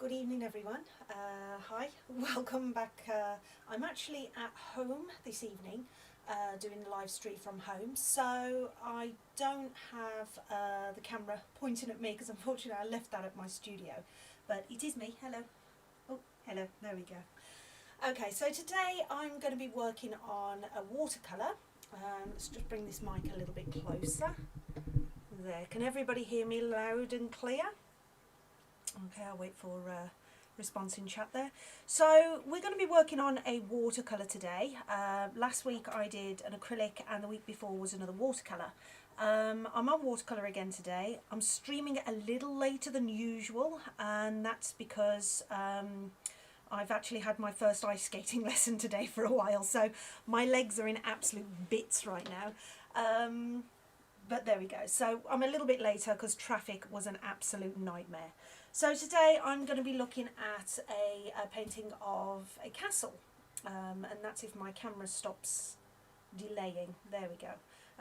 Good evening everyone. Hi, welcome back. I'm actually at home this evening doing the live stream from home, so I don't have the camera pointing at me because unfortunately I left that at my studio, but it is me. Hello. Oh, hello, there we go. Okay, so today I'm going to be working on a watercolour. Let's just bring this mic a little bit closer. There, can everybody hear me loud and clear? Okay, I'll wait for response in chat there. So we're going to be working on a watercolour today. Last week I did an acrylic and the week before was another watercolour. I'm on watercolour again today. I'm streaming it a little later than usual, and that's because I've actually had my first ice skating lesson today for a while, so my legs are in absolute bits right now. But there we go. So I'm a little bit later because traffic was an absolute nightmare. So today I'm going to be looking at a painting of a castle, and that's if my camera stops delaying. There we go.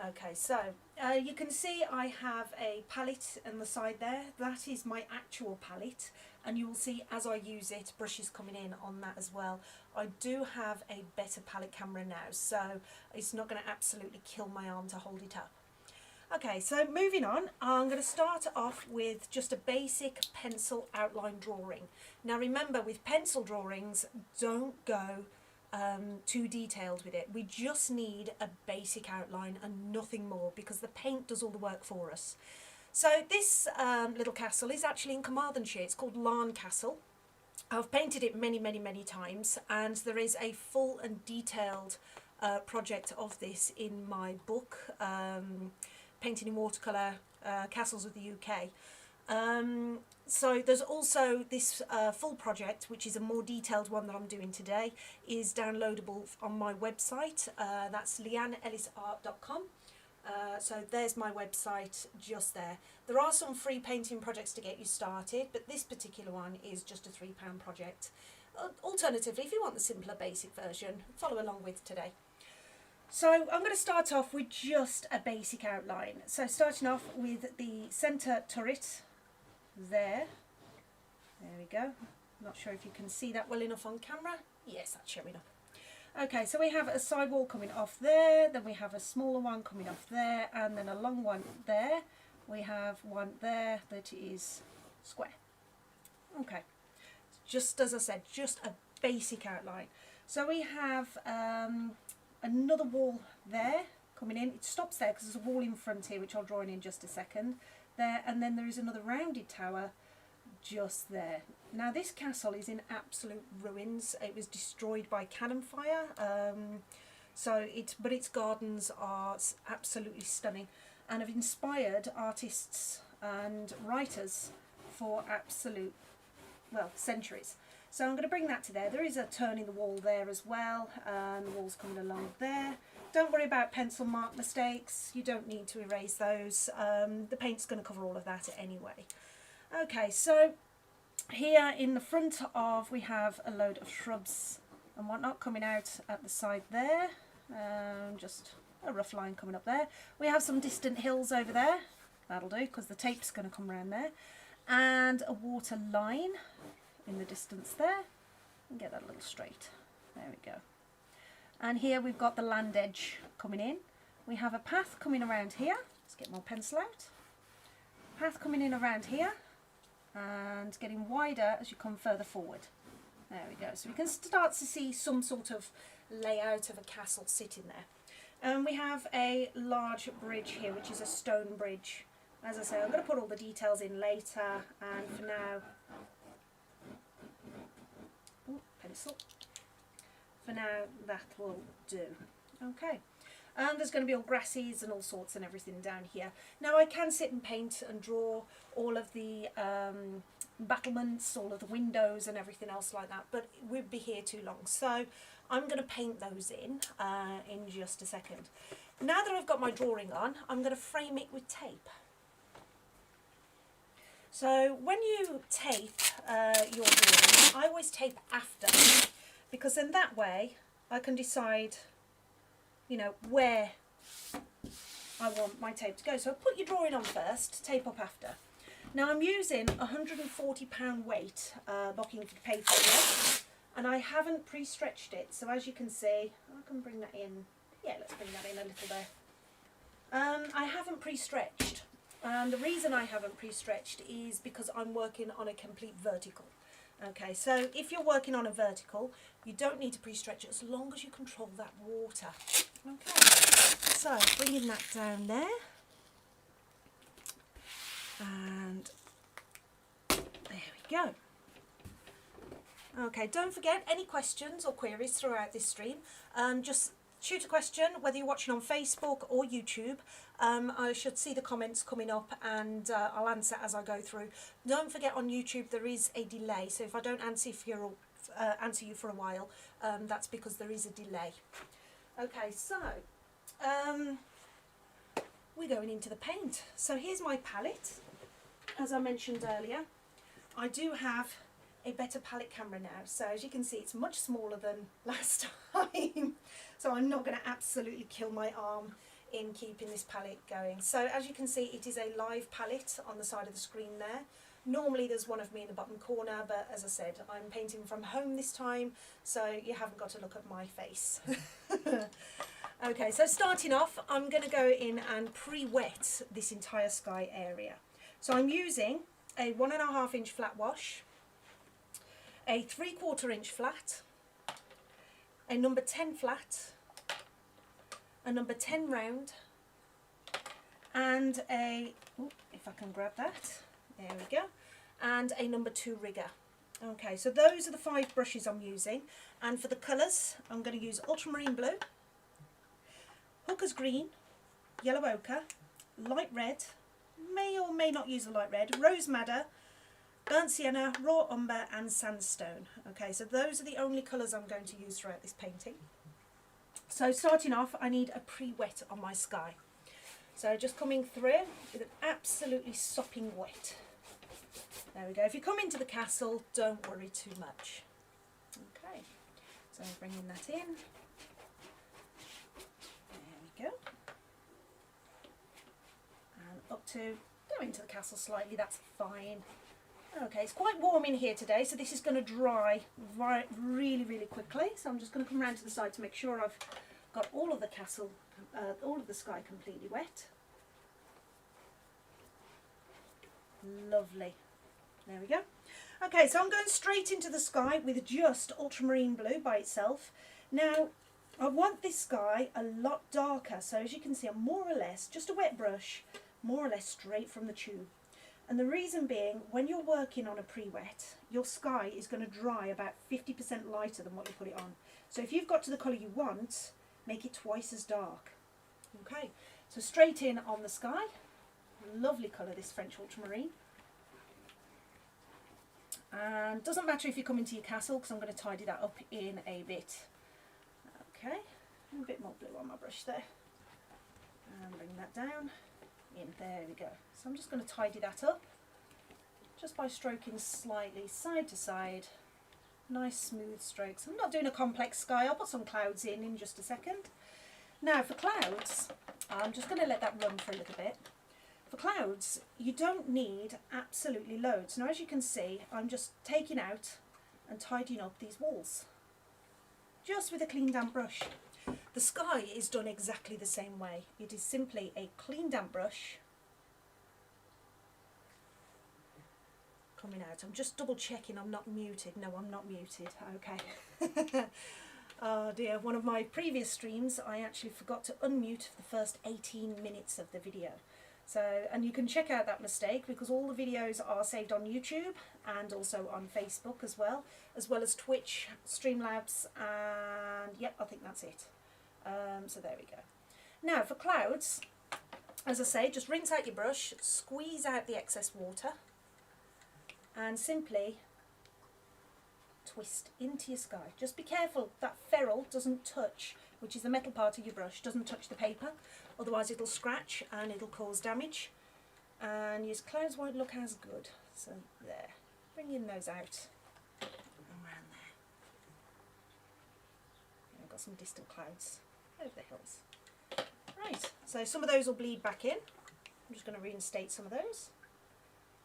Okay, so you can see I have a palette on the side there. That is my actual palette, and you will see as I use it, brushes coming in on that as well. I do have a better palette camera now, so it's not going to absolutely kill my arm to hold it up. Okay, so moving on, I'm going to start off with just a basic pencil outline drawing. Now remember, with pencil drawings, don't go too detailed with it. We just need a basic outline and nothing more, because the paint does all the work for us. So this little castle is actually in Carmarthenshire. It's called Leanne Castle. I've painted it many times, and there is a full and detailed project of this in my book, Painting in Watercolour, Castles of the UK. So there's also this full project, which is a more detailed one that I'm doing today, is downloadable on my website. That's leanneellisart.com. So there's my website just there. There are some free painting projects to get you started, but this particular one is just a £3 project. Alternatively, if you want the simpler basic version, follow along with today. So I'm going to start off with just a basic outline. So starting off with the centre turret there. There we go. Not sure if you can see that well enough on camera. Yes, that's showing up. Okay, so we have a side wall coming off there, then we have a smaller one coming off there, and then a long one there. We have one there that is square. Okay, just as I said, just a basic outline. So we have another wall there coming in. It stops there because there's a wall in front here, which I'll draw in just a second. There, and then there is another rounded tower just there. Now this castle is in absolute ruins. It was destroyed by cannon fire, but its gardens are absolutely stunning and have inspired artists and writers for absolute, well, centuries. So I'm going to bring that to there. There is a turn in the wall there as well, and the wall's coming along there. Don't worry about pencil mark mistakes. You don't need to erase those. The paint's going to cover all of that anyway. Okay, so here in the front of, we have a load of shrubs and whatnot coming out at the side there. Just a rough line coming up there. We have some distant hills over there. That'll do, because the tape's going to come around there. And a water line in the distance there, and get that a little straight. There we go. And here we've got the land edge coming in. We have a path coming around here. Let's get more pencil out. Path coming in around here and getting wider as you come further forward. There we go. So we can start to see some sort of layout of a castle sitting there. And we have a large bridge here, which is a stone bridge. As I say, I'm going to put all the details in later, and for now, pencil. For now, that will do. Okay. And there's going to be all grasses and all sorts and everything down here. Now I can sit and paint and draw all of the battlements, all of the windows and everything else like that, but we'd be here too long. So I'm going to paint those in just a second. Now that I've got my drawing on, I'm going to frame it with tape. So when you tape your drawing, I always tape after, because then that way I can decide, you know, where I want my tape to go. So put your drawing on first, tape up after. Now I'm using £140 weight bocking paper here, and I haven't pre-stretched it, so as you can see, I can bring that in, yeah, let's bring that in a little there. I haven't pre-stretched, and the reason I haven't pre-stretched is because I'm working on a complete vertical. Okay, so if you're working on a vertical, you don't need to pre-stretch it as long as you control that water. Okay, so bringing that down there, and there we go. Okay, don't forget, any questions or queries throughout this stream, just shoot a question, whether you're watching on Facebook or YouTube. I should see the comments coming up, and I'll answer as I go through. Don't forget, on YouTube there is a delay, so if I don't answer you for a while, that's because there is a delay. Okay, so we're going into the paint. So here's my palette. As I mentioned earlier, I do have a better palette camera now, so as you can see, it's much smaller than last time. So I'm not going to absolutely kill my arm in keeping this palette going. So as you can see, it is a live palette on the side of the screen there. Normally there's one of me in the bottom corner, but as I said, I'm painting from home this time, so you haven't got to look at my face. Okay, so starting off, I'm going to go in and pre-wet this entire sky area. So I'm using a 1.5 inch flat wash, a 3/4 inch flat, a number 10 flat, a number 10 round, and a, if I can grab that, there we go, and a number 2 rigger. Okay, so those are the 5 brushes I'm using, and for the colours, I'm going to use Ultramarine Blue, Hooker's Green, Yellow Ochre, Light Red, may or may not use the Light Red, Rose Madder, Burnt Sienna, Raw Umber and Sandstone. Okay, so those are the only colours I'm going to use throughout this painting. So starting off, I need a pre-wet on my sky. So just coming through with an absolutely sopping wet. There we go. If you come into the castle, don't worry too much. Okay, so bringing that in. There we go. And up to, go into the castle slightly, that's fine. Okay, it's quite warm in here today, so this is going to dry really, really quickly. So I'm just going to come around to the side to make sure I've got all of the castle, all of the sky completely wet. Lovely. There we go. Okay, so I'm going straight into the sky with just Ultramarine Blue by itself. Now, I want this sky a lot darker, so as you can see, I'm more or less, just a wet brush, more or less straight from the tube. And the reason being, when you're working on a pre-wet, your sky is going to dry about 50% lighter than what you put it on. So if you've got to the colour you want, make it twice as dark. Okay, so straight in on the sky. Lovely colour, this French ultramarine. And doesn't matter if you come into your castle, because I'm going to tidy that up in a bit. Okay, a bit more blue on my brush there. And bring that down. In. There we go. So I'm just going to tidy that up just by stroking slightly side to side. Nice smooth strokes. I'm not doing a complex sky. I'll put some clouds in just a second. Now for clouds, I'm just going to let that run for a little bit. For clouds, you don't need absolutely loads. Now as you can see, I'm just taking out and tidying up these walls just with a clean damp brush. The sky is done exactly the same way. It is simply a clean damp brush coming out. I'm just double checking I'm not muted. No, I'm not muted. Okay. Oh dear, one of my previous streams I actually forgot to unmute for the first 18 minutes of the video. So, and you can check out that mistake because all the videos are saved on YouTube and also on Facebook as well as Twitch, Streamlabs, and yep, I think that's it. So there we go. Now for clouds, as I say, just rinse out your brush, squeeze out the excess water, and simply twist into your sky. Just be careful that ferrule doesn't touch, which is the metal part of your brush, doesn't touch the paper, otherwise it'll scratch and it'll cause damage, and your clouds won't look as good. So there, bringing those out around there. And I've got some distant clouds over the hills. Right, so some of those will bleed back in. I'm just going to reinstate some of those.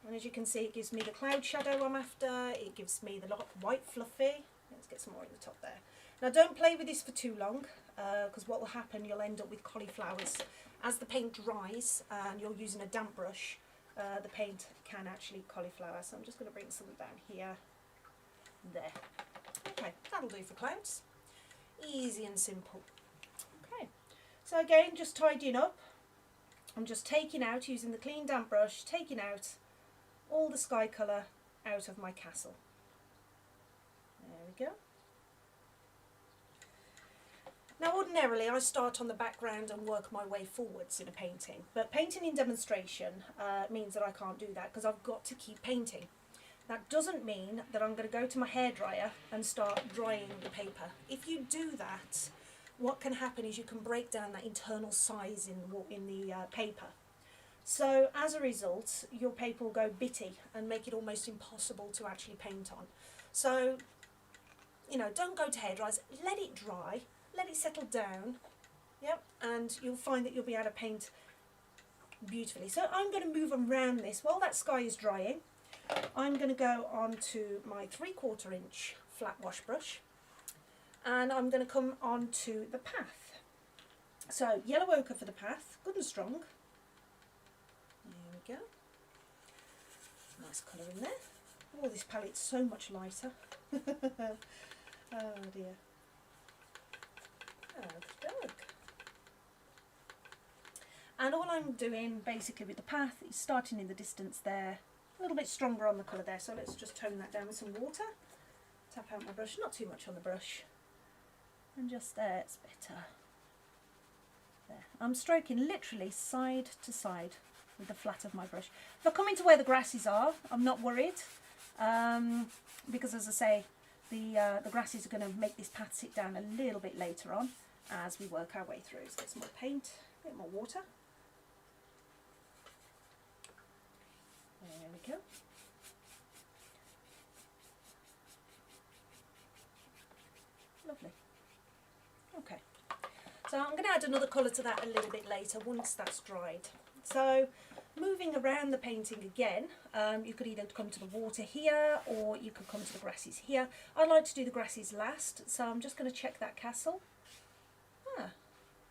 And as you can see, it gives me the cloud shadow I'm after, it gives me the white fluffy. Let's get some more in the top there. Now don't play with this for too long, because what will happen, you'll end up with cauliflowers. As the paint dries and you're using a damp brush, the paint can actually cauliflower. So I'm just going to bring some down here, there. Okay, that'll do for clouds. Easy and simple. Okay, so again, just tidying up. I'm just taking out, using the clean damp brush, taking out all the sky colour out of my castle. There we go. Now ordinarily I start on the background and work my way forwards in a painting, but painting in demonstration means that I can't do that because I've got to keep painting. That doesn't mean that I'm going to go to my hairdryer and start drying the paper. If you do that, what can happen is you can break down that internal size in the paper. So as a result, your paper will go bitty and make it almost impossible to actually paint on. So, you know, don't go to hairdryers, let it dry. Let it settle down, yep, and you'll find that you'll be able to paint beautifully. So I'm going to move around this while that sky is drying. I'm going to go on to my 3/4 inch flat wash brush, and I'm going to come on to the path. So yellow ochre for the path, good and strong. There we go. Nice colour in there. Oh, this palette's so much lighter. Oh dear. And all I'm doing basically with the path is starting in the distance there, a little bit stronger on the colour there, so let's just tone that down with some water. Tap out my brush, not too much on the brush, and just there, it's better. There. I'm stroking literally side to side with the flat of my brush. If I come into where the grasses are, I'm not worried, because as I say, the grasses are going to make this path sit down a little bit later on as we work our way through. Let's get some more paint, a bit more water. There we go. Lovely. Okay, so I'm going to add another colour to that a little bit later once that's dried. So moving around the painting again, you could either come to the water here or you could come to the grasses here. I like to do the grasses last, so I'm just going to check that castle.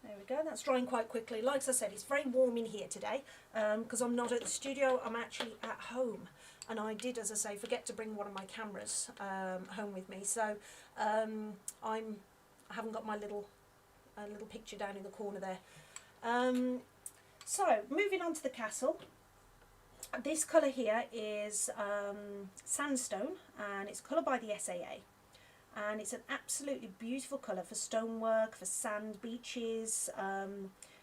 There we go, that's drying quite quickly. Like I said, it's very warm in here today because I'm not at the studio, I'm actually at home. And I did, as I say, forget to bring one of my cameras home with me. So I haven't got my little picture down in the corner there. So moving on to the castle. This colour here is sandstone, and it's coloured by the SAA. And it's an absolutely beautiful colour for stonework, for sand beaches.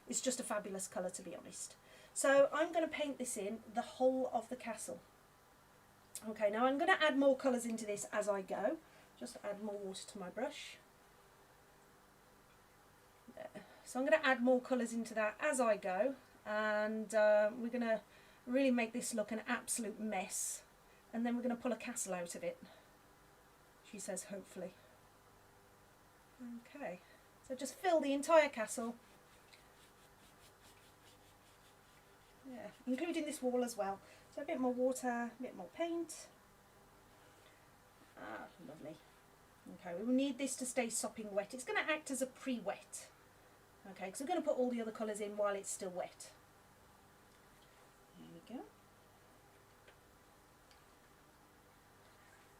It's just a fabulous colour, to be honest. So I'm going to paint this in the whole of the castle. Okay, now I'm going to add more colours into this as I go. Just add more water to my brush. There. So I'm going to add more colours into that as I go. And we're going to really make this look an absolute mess. And then we're going to pull a castle out of it. She says, hopefully. Okay, so just fill the entire castle. Yeah, including this wall as well. So a bit more water, a bit more paint. Ah, lovely. Okay, we will need this to stay sopping wet. It's going to act as a pre-wet. Okay, because we're going to put all the other colours in while it's still wet. There we go.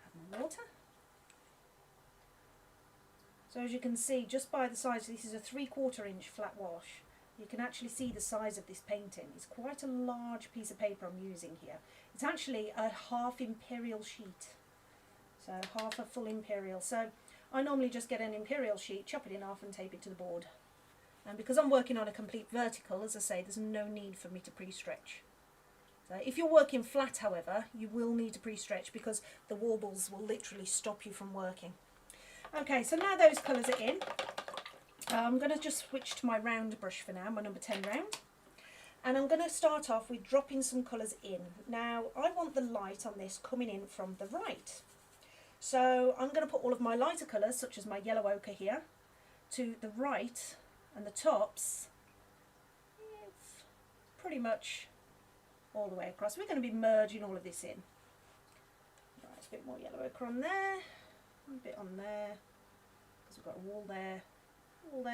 Add more water. So as you can see, just by the size, this is a 3/4 inch flat wash. You can actually see the size of this painting. It's quite a large piece of paper I'm using here. It's actually a half imperial sheet. So half a full imperial. So I normally just get an imperial sheet, chop it in half and tape it to the board. And because I'm working on a complete vertical, as I say, there's no need for me to pre-stretch. So if you're working flat, however, you will need to pre-stretch because the warbles will literally stop you from working. Okay, so now those colours are in, I'm going to just switch to my round brush for now, my number 10 round. And I'm going to start off with dropping some colours in. Now, I want the light on this coming in from the right. So I'm going to put all of my lighter colours, such as my yellow ochre here, to the right, and the tops, it's pretty much all the way across. We're going to be merging all of this in. Right, a bit more yellow ochre on there, a bit on there, because we've got a wall there,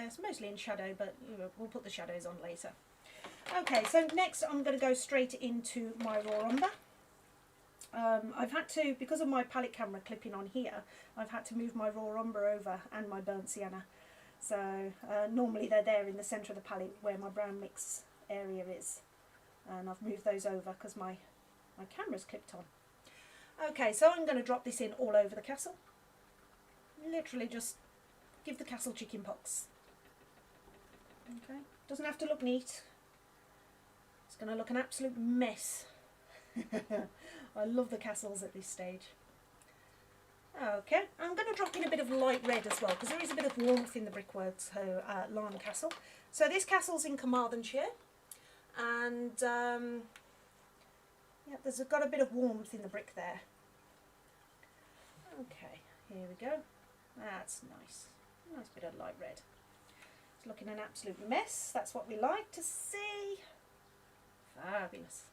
it's mostly in shadow, but you know, we'll put the shadows on later. Okay, so next I'm going to go straight into my raw umber. I've had to, because of my palette camera clipping on here, I've had to move my raw umber over and my burnt sienna. So normally they're there in the centre of the palette where my brown mix area is, and I've moved those over because my camera's clipped on. Okay, so I'm going to drop this in all over the castle. Literally just give the castle chicken pox. Okay, doesn't have to look neat. It's going to look an absolute mess. I love the castles at this stage. Okay, I'm going to drop in a bit of light red as well, because there is a bit of warmth in the brickwork to Leanne Castle. So this castle's in Carmarthenshire, and yeah, there's got a bit of warmth in the brick there. Okay, here we go. That's nice. Nice bit of light red. It's looking an absolute mess. That's what we like to see. Fabulous.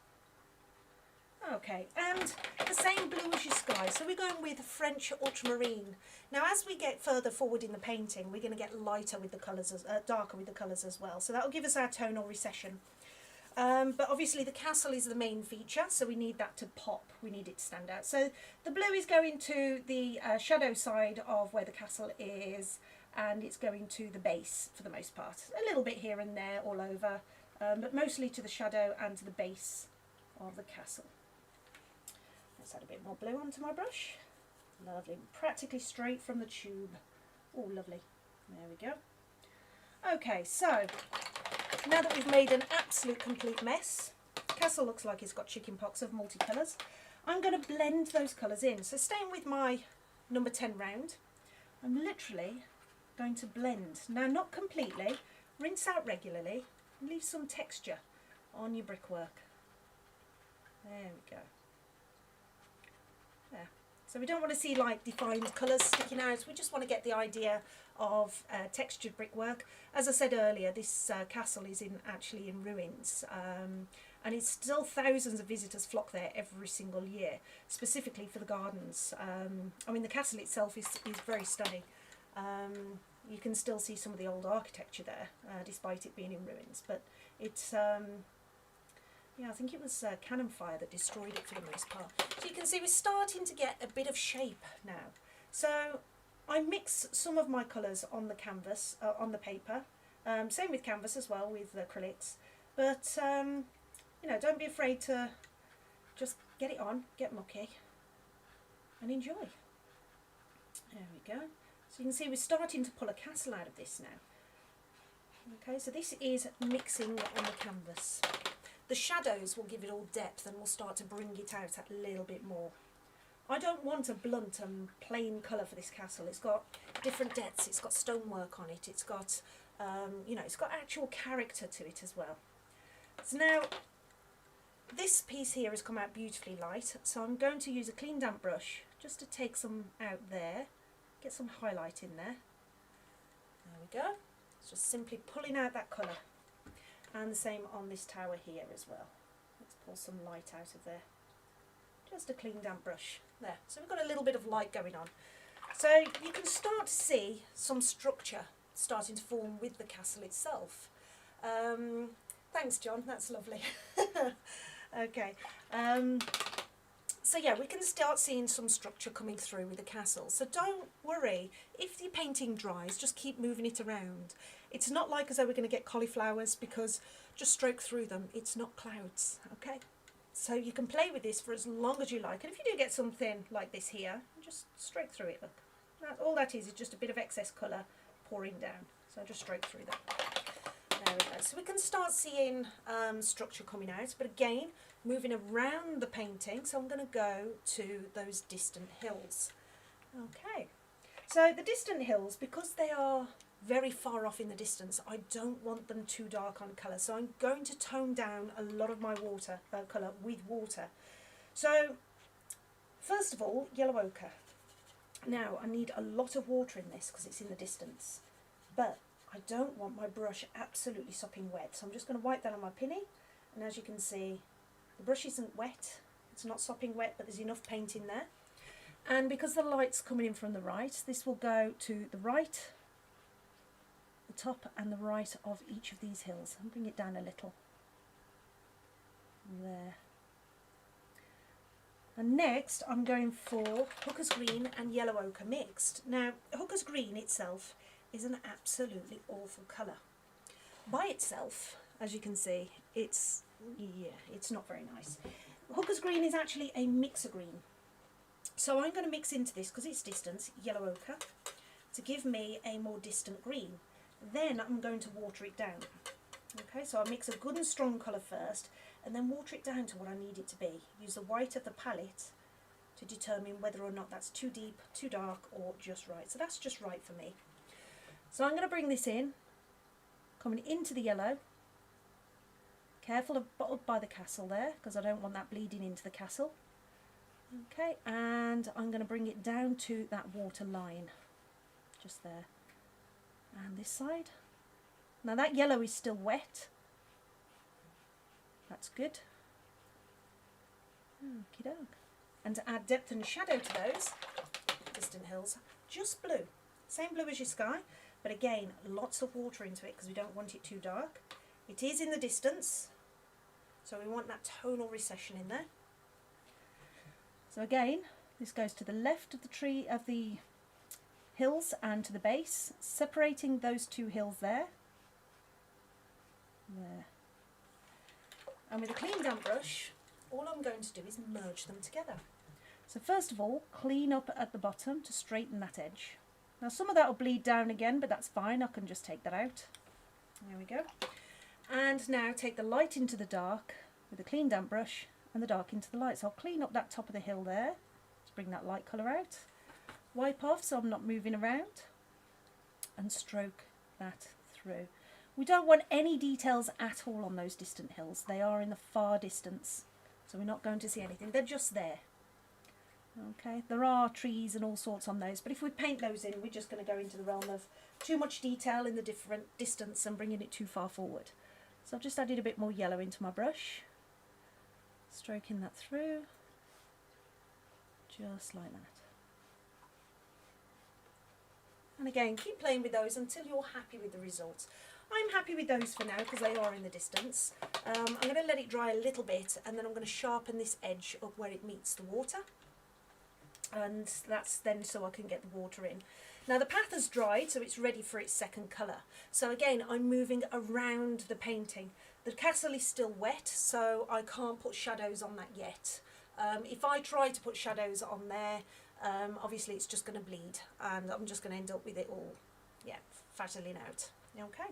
Okay, and the same blue as your sky, so we're going with French ultramarine. Now as we get further forward in the painting, we're going to get lighter with the colours, darker with the colours as well, so that will give us our tonal recession. But obviously the castle is the main feature, so we need that to pop, we need it to stand out. So the blue is going to the shadow side of where the castle is, and it's going to the base for the most part. A little bit here and there all over, but mostly to the shadow and to the base of the castle. Let's add a bit more blue onto my brush. Lovely, practically straight from the tube. Oh, lovely. There we go. Okay, so now that we've made an absolute complete mess, the castle looks like it's got chicken pox of multicolours. I'm going to blend those colours in. So staying with my number 10 round, I'm literally going to blend. Now, not completely. Rinse out regularly and leave some texture on your brickwork. There we go. There. So we don't want to see like defined colours sticking out, we just want to get the idea of textured brickwork. As I said earlier, this castle is actually in ruins, and it's still thousands of visitors flock there every single year, specifically for the gardens. I mean, the castle itself is very stunning. You can still see some of the old architecture there, despite it being in ruins, but it's yeah, I think it was cannon fire that destroyed it for the most part. So you can see we're starting to get a bit of shape now. So I mix some of my colours on the canvas, on the paper. Same with canvas as well, with acrylics. But, you know, don't be afraid to just get it on, get mucky, and enjoy. There we go. So you can see we're starting to pull a castle out of this now. Okay, so this is mixing on the canvas. The shadows will give it all depth and will start to bring it out a little bit more. I don't want a blunt and plain colour for this castle. It's got different depths, it's got stonework on it, it's got, you know, it's got actual character to it as well. So now, this piece here has come out beautifully light, so I'm going to use a clean damp brush just to take some out there, get some highlight in there. There we go. It's just simply pulling out that colour. And the same on this tower here as well. Let's pull some light out of there. Just a clean damp brush. There. So we've got a little bit of light going on. So you can start to see some structure starting to form with the castle itself. Thanks, John. That's lovely. Okay. So yeah, we can start seeing some structure coming through with the castle. So don't worry. If the painting dries, just keep moving it around. It's not like as though we're going to get cauliflowers, because just stroke through them. It's not clouds, okay? So you can play with this for as long as you like. And if you do get something like this here, just stroke through it, look. All that is just a bit of excess colour pouring down. So just stroke through that. There we go. So we can start seeing structure coming out. But again, moving around the painting. So I'm going to go to those distant hills. Okay. So the distant hills, because they are very far off in the distance, I don't want them too dark on colour, so I'm going to tone down a lot of my water colour with water. So first of all, yellow ochre. Now I need a lot of water in this because it's in the distance, but I don't want my brush absolutely sopping wet, so I'm just going to wipe that on my pinny, and as you can see, The brush isn't wet, it's not sopping wet, but there's enough paint in there. And because the light's coming in from the right, this will go to the right, the top and the right of each of these hills. And bring it down a little. There. And next I'm going for Hooker's Green and Yellow Ochre mixed. Now Hooker's Green itself is an absolutely awful colour. By itself, as you can see, it's not very nice. Hooker's Green is actually a mixer green. So I'm going to mix into this, because it's distant, Yellow Ochre, to give me a more distant green. Then I'm going to water it down. Okay, so I'll mix a good and strong colour first, and then water it down to what I need it to be. Use the white of the palette to determine whether or not that's too deep, too dark, or just right. So that's just right for me. So I'm going to bring this in, coming into the yellow. Careful of by the castle there, because I don't want that bleeding into the castle. Okay, and I'm going to bring it down to that water line, just there. And this side. Now that yellow is still wet. That's good. Okie doke. And to add depth and shadow to those distant hills, just blue. Same blue as your sky, but again, lots of water into it because we don't want it too dark. It is in the distance, so we want that tonal recession in there. So again, this goes to the left of the tree of the hills and to the base, separating those two hills there. There. And with a clean damp brush, all I'm going to do is merge them together. So first of all, clean up at the bottom to straighten that edge. Now some of that will bleed down again, but that's fine, I can just take that out. There we go. And now take the light into the dark with a clean damp brush and the dark into the light. So I'll clean up that top of the hill there to bring that light colour out. Wipe off so I'm not moving around and stroke that through. We don't want any details at all on those distant hills. They are in the far distance, so we're not going to see anything. They're just there. Okay, there are trees and all sorts on those, but if we paint those in, we're just going to go into the realm of too much detail in the different distance and bringing it too far forward. So I've just added a bit more yellow into my brush, stroking that through, just like that. And again, keep playing with those until you're happy with the results. I'm happy with those for now because they are in the distance. I'm going to let it dry a little bit, and then I'm going to sharpen this edge up where it meets the water. And that's then so I can get the water in. Now the path has dried, so it's ready for its second colour. So again, I'm moving around the painting. The castle is still wet, so I can't put shadows on that yet. If I try to put shadows on there, obviously it's just going to bleed, and I'm just going to end up with it all, fattling out. Okay.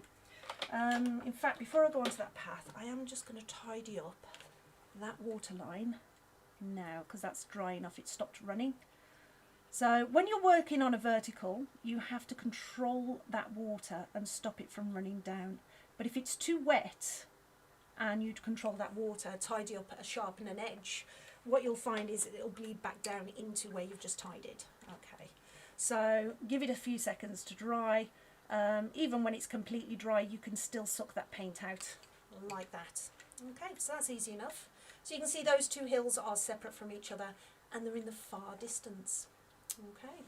In fact, before I go onto that path, I am just going to tidy up that water line now, because that's dry enough, it stopped running. So when you're working on a vertical, you have to control that water and stop it from running down. But if it's too wet and you control that water, tidy up, sharpen an edge, what you'll find is it'll bleed back down into where you've just tied it. Okay, so give it a few seconds to dry. Even when it's completely dry, you can still suck that paint out like that. Okay, so that's easy enough. So you can see those two hills are separate from each other and they're in the far distance. Okay,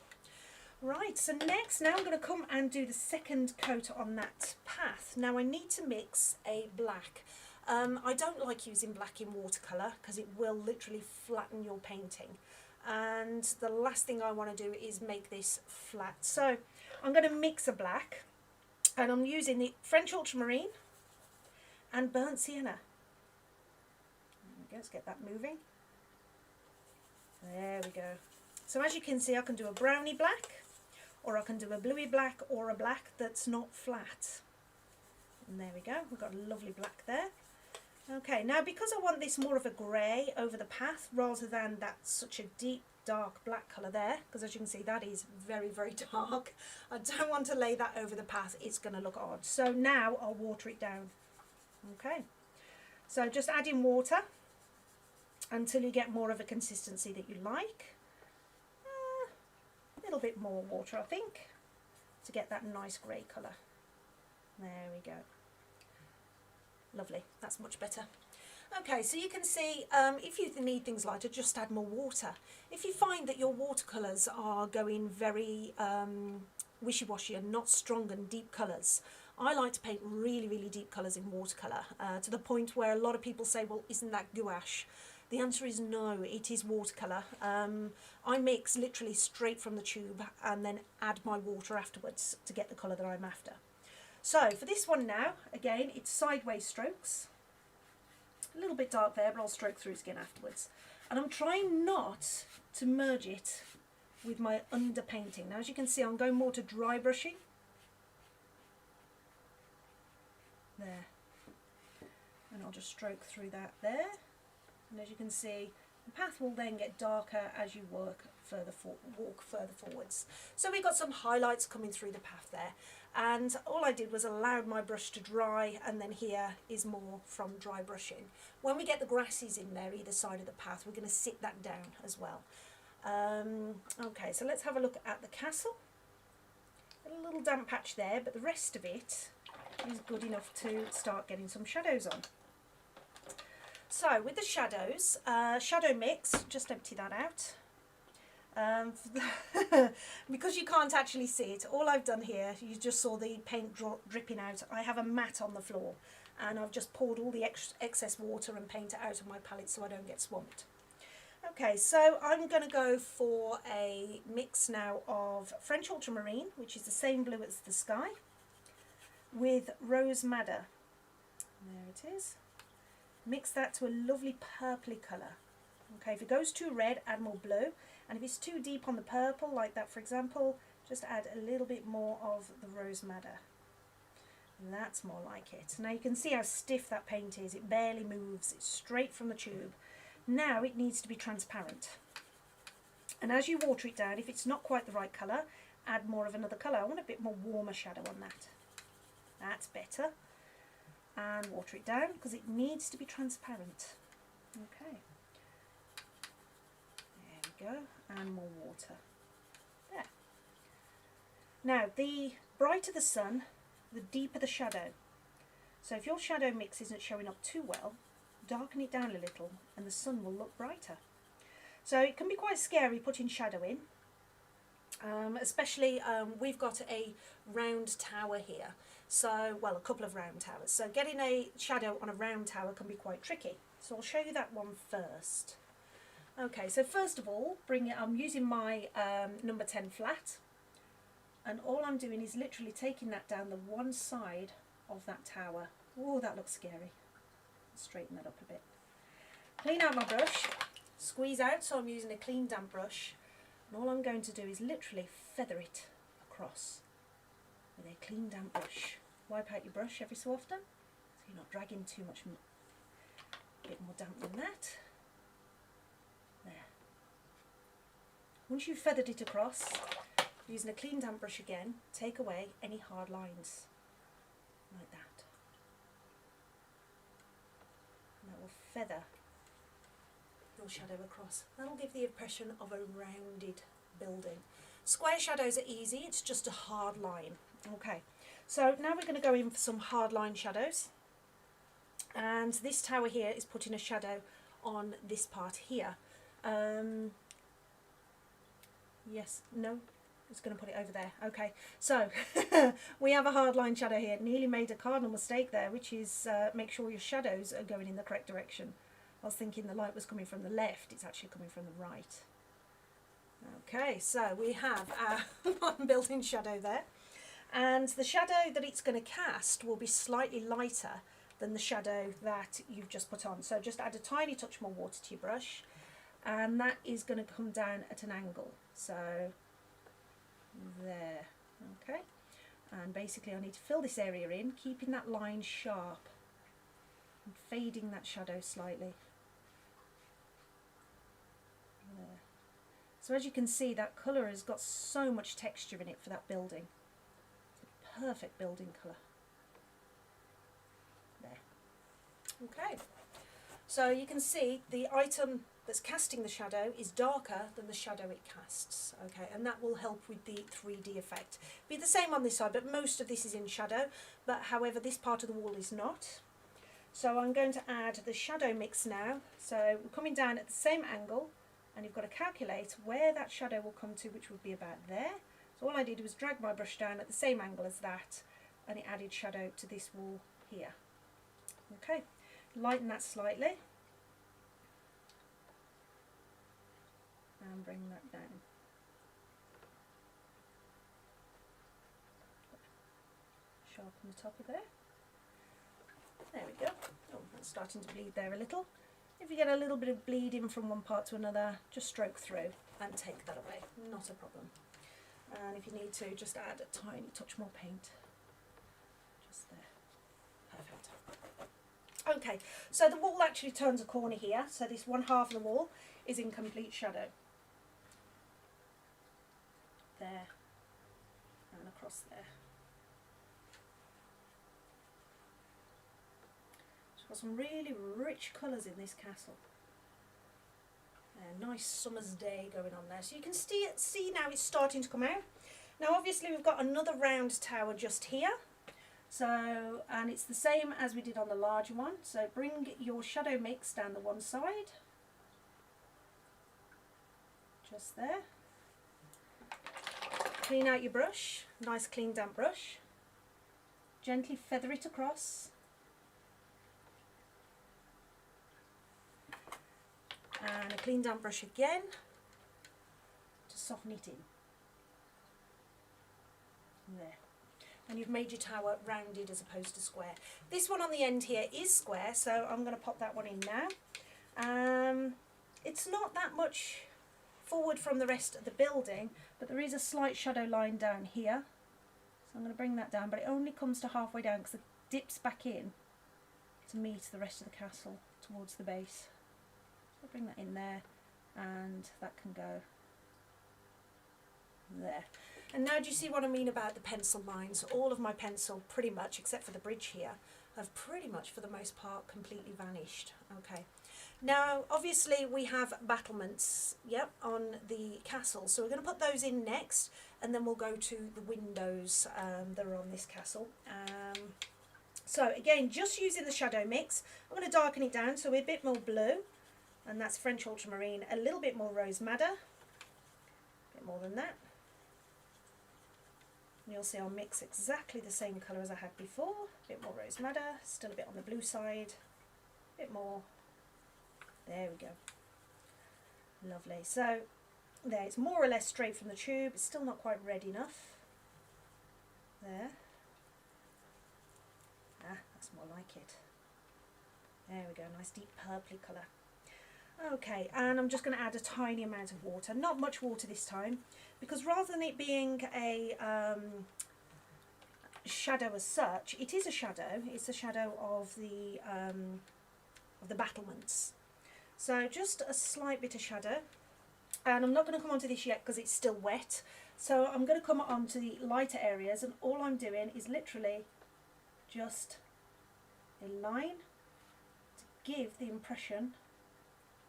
right, so next, now I'm going to come and do the second coat on that path. Now I need to mix a black. I don't like using black in watercolour because it will literally flatten your painting. And the last thing I want to do is make this flat. So I'm going to mix a black, and I'm using the French Ultramarine and Burnt Sienna. Let's get that moving. There we go. So as you can see, I can do a browny black, or I can do a bluey black, or a black that's not flat. And there we go, we've got a lovely black there. Okay, now because I want this more of a grey over the path rather than that such a deep dark black colour there, because as you can see that is very, very dark, I don't want to lay that over the path, it's going to look odd. So now I'll water it down. Okay, so just add in water until you get more of a consistency that you like. A little bit more water, I think, to get that nice grey colour. There we go. Lovely, that's much better. Okay, so you can see if you need things lighter, just add more water. If you find that your watercolours are going very wishy-washy and not strong and deep colours, I like to paint really, really deep colours in watercolour to the point where a lot of people say, well, isn't that gouache? The answer is no, it is watercolour. I mix literally straight from the tube and then add my water afterwards to get the colour that I'm after. So for this one now, again, it's sideways strokes. A little bit dark there, but I'll stroke through again afterwards. And I'm trying not to merge it with my underpainting. Now, as you can see, I'm going more to dry brushing. There. And I'll just stroke through that there. And as you can see, the path will then get darker as you walk further forwards. So we've got some highlights coming through the path there. And all I did was allowed my brush to dry, and then here is more from dry brushing. When we get the grasses in there either side of the path, we're going to sit that down as well. Okay, so let's have a look at the castle. A little damp patch there, but the rest of it is good enough to start getting some shadows on. So with the shadows, shadow mix, just empty that out. Because you can't actually see it, all I've done here, you just saw the paint dripping out. I have a mat on the floor and I've just poured all the excess water and paint out of my palette so I don't get swamped. Okay, so I'm going to go for a mix now of French Ultramarine, which is the same blue as the sky, with Rose Madder. There it is. Mix that to a lovely purpley colour. Okay, if it goes too red, add more blue. And if it's too deep on the purple, like that for example, just add a little bit more of the Rose Madder. That's more like it. Now you can see how stiff that paint is. It barely moves. It's straight from the tube. Now it needs to be transparent. And as you water it down, if it's not quite the right colour, add more of another colour. I want a bit more warmer shadow on that. That's better. And water it down because it needs to be transparent. Okay. Go, and more water. There. Now, the brighter the sun, the deeper the shadow. So if your shadow mix isn't showing up too well, darken it down a little and the sun will look brighter. So it can be quite scary putting shadow in, especially we've got a round tower here. So, well, a couple of round towers. So getting a shadow on a round tower can be quite tricky. So I'll show you that one first. Okay, so first of all, I'm using my number 10 flat, and all I'm doing is literally taking that down the one side of that tower. Oh, that looks scary. Straighten that up a bit. Clean out my brush, squeeze out, so I'm using a clean damp brush, and all I'm going to do is literally feather it across with a clean damp brush. Wipe out your brush every so often, so you're not dragging too much, a bit more damp than that. There. Once you've feathered it across, using a clean damp brush again, take away any hard lines, like that. And that will feather your shadow across. That'll give the impression of a rounded building. Square shadows are easy, it's just a hard line. Okay, so now we're going to go in for some hard line shadows. And this tower here is putting a shadow on this part here. Yes, no, it's going to put it over there. Okay, so we have a hard line shadow here. Nearly made a cardinal mistake there, which is make sure your shadows are going in the correct direction. I was thinking the light was coming from the left, it's actually coming from the right. Okay, so we have our built-in shadow there, and the shadow that it's going to cast will be slightly lighter than the shadow that you've just put on. So just add a tiny touch more water to your brush, and that is going to come down at an angle. So there, okay, and basically I need to fill this area in, keeping that line sharp and fading that shadow slightly. There. So as you can see, that colour has got so much texture in it for that building. It's a perfect building colour. There. Okay, so you can see the item that's casting the shadow is darker than the shadow it casts. Okay, and that will help with the 3D effect. Be the same on this side, but most of this is in shadow, but however this part of the wall is not. So I'm going to add the shadow mix now. So we're coming down at the same angle, and you've got to calculate where that shadow will come to, which would be about there. So all I did was drag my brush down at the same angle as that, and it added shadow to this wall here. Okay, lighten that slightly and bring that down. Sharpen the top of there. There we go. Oh, that's starting to bleed there a little. If you get a little bit of bleeding from one part to another, just stroke through and take that away. Not a problem. And if you need to, just add a tiny touch more paint. Just there. Perfect. Okay, so the wall actually turns a corner here, so this one half of the wall is in complete shadow. There. And across there. Got some really rich colours in this castle. A nice summer's day going on there. So you can see now it's starting to come out. Now obviously we've got another round tower just here. So, and it's the same as we did on the larger one. So bring your shadow mix down the one side. Just there. Clean out your brush. Nice clean damp brush. Gently feather it across. And a clean damp brush again to soften it in. There. And you've made your tower rounded as opposed to square. This one on the end here is square, so I'm going to pop that one in now. It's not that much forward from the rest of the building, but there is a slight shadow line down here. So I'm going to bring that down, but it only comes to halfway down because it dips back in to meet the rest of the castle towards the base. I'll bring that in there, and that can go there. And now do you see what I mean about the pencil lines? All of my pencil, pretty much, except for the bridge here, have pretty much, for the most part, completely vanished. Okay. Now, obviously, we have battlements, yep, on the castle. So we're going to put those in next, and then we'll go to the windows that are on this castle. So again, just using the shadow mix, I'm going to darken it down so we're a bit more blue. And that's French ultramarine, a little bit more rose madder, a bit more than that. And you'll see I'll mix exactly the same colour as I had before, a bit more rose madder, still a bit on the blue side, a bit more. There we go. Lovely. So there, it's more or less straight from the tube, it's still not quite red enough. There. Ah, that's more like it. There we go, nice deep purpley colour. Okay, and I'm just going to add a tiny amount of water, not much water this time, because rather than it being a shadow as such, it is a shadow. It's a shadow of the battlements. So just a slight bit of shadow, and I'm not going to come onto this yet because it's still wet. So I'm going to come onto the lighter areas, and all I'm doing is literally just a line to give the impression.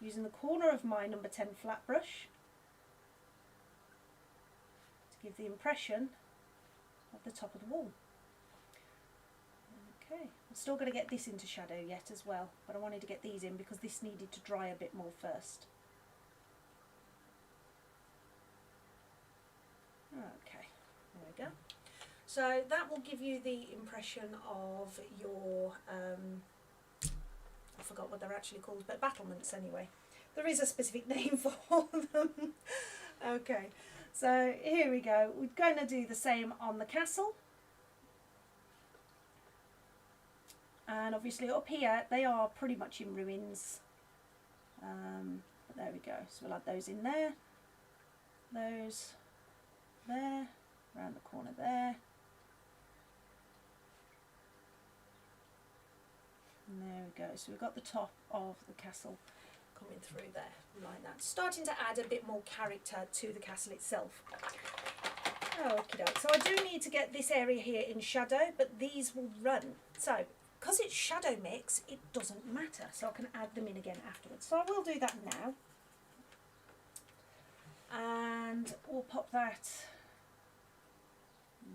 Using the corner of my number 10 flat brush to give the impression of the top of the wall. Okay, I'm still going to get this into shadow yet as well, but I wanted to get these in because this needed to dry a bit more first. Okay, there we go. So that will give you the impression of your I forgot what they're actually called, but battlements anyway. There is a specific name for them. Okay, so here we go. We're going to do the same on the castle. And obviously up here, they are pretty much in ruins. But there we go. So we'll add those in there. Those there, around the corner there. And there we go, so we've got the top of the castle coming through there, like that. Starting to add a bit more character to the castle itself. Okay, so I do need to get this area here in shadow, but these will run. So, because it's shadow mix, it doesn't matter, so I can add them in again afterwards. So I will do that now. And we'll pop that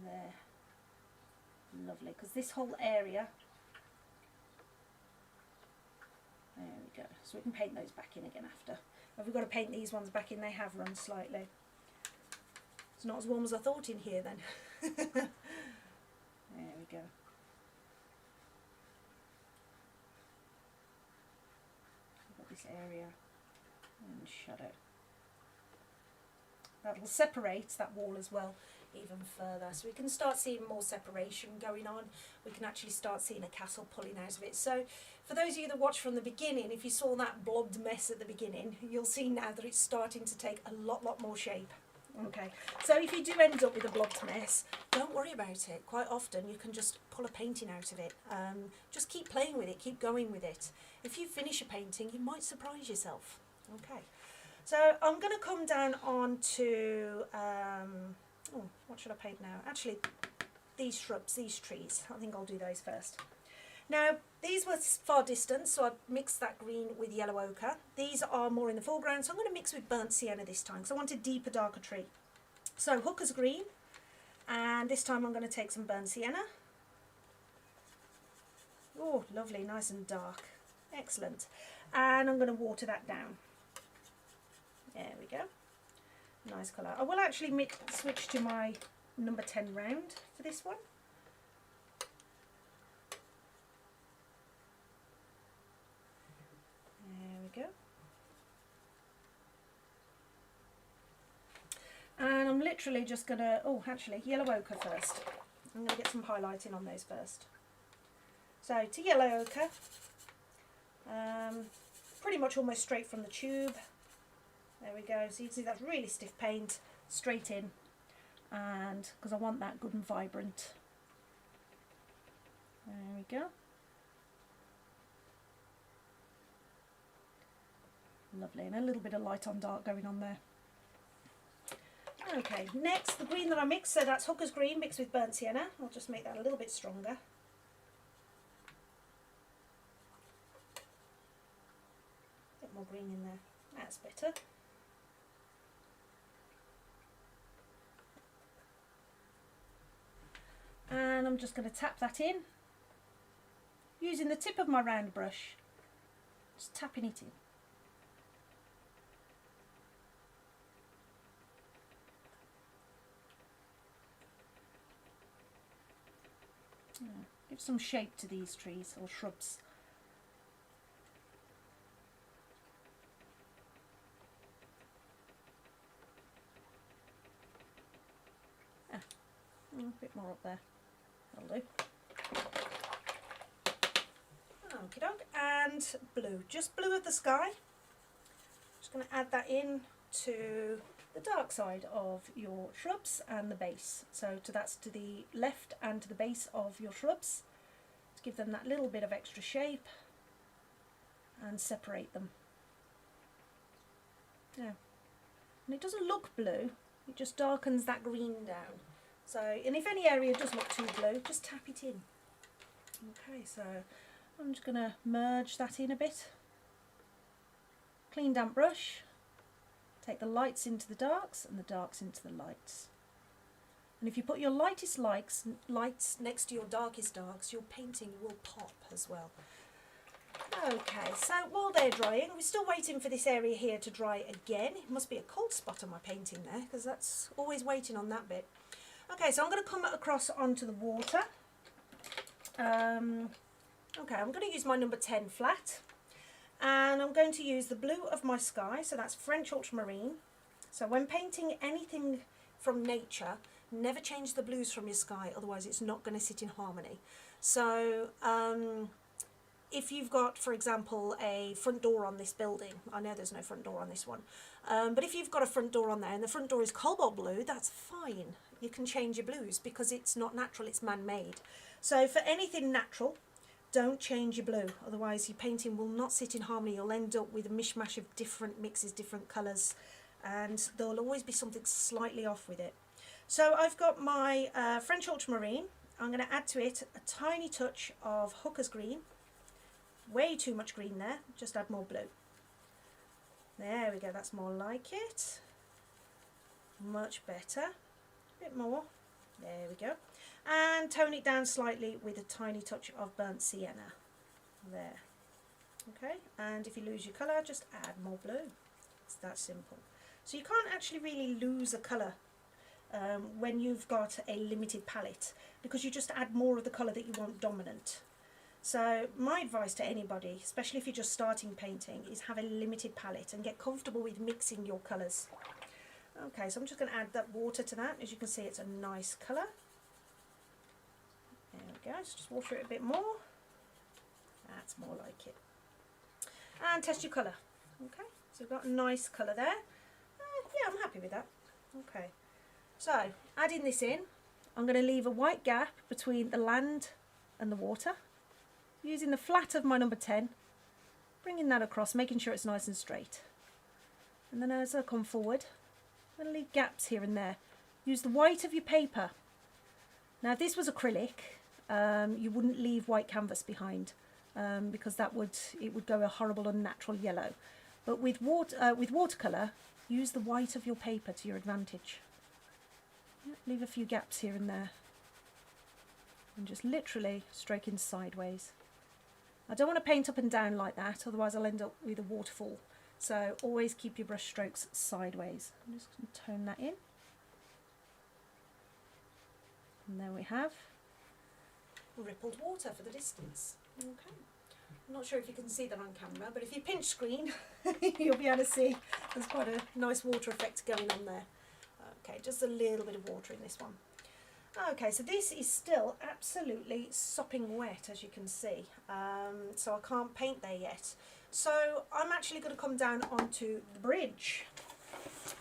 there. Lovely, because this whole area There we go. So we can paint those back in again after. If we've got to paint these ones back in, they have run slightly. It's not as warm as I thought in here then. There we go. I've got this area and shadow. That'll separate that wall as well even further, so we can start seeing more separation going on. We can actually start seeing a castle pulling out of it. So for those of you that watched from the beginning, if you saw that blobbed mess at the beginning, you'll see now that it's starting to take a lot more shape. Okay, so if you do end up with a blobbed mess, don't worry about it. Quite often you can just pull a painting out of it. Just keep playing with it, keep going with it. If you finish a painting, you might surprise yourself. Okay, so I'm going to come down on to what should I paint now? Actually, these shrubs, these trees, I think I'll do those first. Now, these were far distant, so I mixed that green with yellow ochre. These are more in the foreground, so I'm going to mix with burnt sienna this time, because I want a deeper, darker tree. So, hooker's green, and this time I'm going to take some burnt sienna. Oh, lovely, nice and dark. Excellent. And I'm going to water that down. There we go. Nice colour. I will actually switch to my number 10 round for this one. There we go. And I'm literally just going to, actually yellow ochre first. I'm going to get some highlighting on those first. So to yellow ochre, pretty much almost straight from the tube. There we go, so you can see that's really stiff paint, straight in, and because I want that good and vibrant. There we go. Lovely, and a little bit of light on dark going on there. Okay, next the green that I mixed, so that's hooker's green mixed with burnt sienna. I'll just make that a little bit stronger. A bit more green in there, that's better. And I'm just going to tap that in using the tip of my round brush, just tapping it in. Give some shape to these trees or shrubs. A bit more up there. That'll do. Okie doke. And blue, just blue of the sky. Just going to add that in to the dark side of your shrubs and the base. So that's to the left and to the base of your shrubs, to give them that little bit of extra shape and separate them. Yeah. And it doesn't look blue, it just darkens that green down. So, and if any area does look too blue, just tap it in. Okay, so I'm just going to merge that in a bit. Clean damp brush. Take the lights into the darks and the darks into the lights. And if you put your lightest lights next to your darkest darks, your painting will pop as well. Okay, so while they're drying, we're still waiting for this area here to dry again. It must be a cold spot on my painting there, because that's always waiting on that bit. Okay, so I'm going to come across onto the water. Okay, I'm going to use my number 10 flat. And I'm going to use the blue of my sky, so that's French ultramarine. So when painting anything from nature, never change the blues from your sky, otherwise it's not going to sit in harmony. So if you've got, for example, a front door on this building, I know there's no front door on this one, but if you've got a front door on there and the front door is cobalt blue, that's fine. You can change your blues because it's not natural, it's man-made. So for anything natural, don't change your blue, otherwise your painting will not sit in harmony. You'll end up with a mishmash of different mixes, different colours, and there'll always be something slightly off with it. So I've got my French ultramarine. I'm going to add to it a tiny touch of hooker's green. Way too much green there, just add more blue. There we go, that's more like it. Much better. A bit more. There we go. And tone it down slightly with a tiny touch of burnt sienna. There. Okay, and if you lose your colour, just add more blue. It's that simple. So you can't actually really lose a colour when you've got a limited palette, because you just add more of the colour that you want dominant. So my advice to anybody, especially if you're just starting painting, is have a limited palette and get comfortable with mixing your colours. Okay, so I'm just going to add that water to that. As you can see, it's a nice colour. There we go, so just water it a bit more. That's more like it. And test your colour. Okay, so we've got a nice colour there. Yeah, I'm happy with that. Okay, so adding this in, I'm going to leave a white gap between the land and the water, using the flat of my number 10, bringing that across, making sure it's nice and straight. And then as I come forward, I'm going to leave gaps here and there. Use the white of your paper. Now if this was acrylic, you wouldn't leave white canvas behind, because it would go a horrible unnatural yellow. But with watercolour, use the white of your paper to your advantage. Leave a few gaps here and there, and just literally stroking sideways. I don't want to paint up and down like that, otherwise I'll end up with a waterfall. So always keep your brush strokes sideways. I'm just going to tone that in. And there we have rippled water for the distance. Okay. I'm not sure if you can see that on camera, but if you pinch screen, you'll be able to see there's quite a nice water effect going on there. Okay, just a little bit of water in this one. Okay, so this is still absolutely sopping wet, as you can see, so I can't paint there yet. So I'm actually going to come down onto the bridge.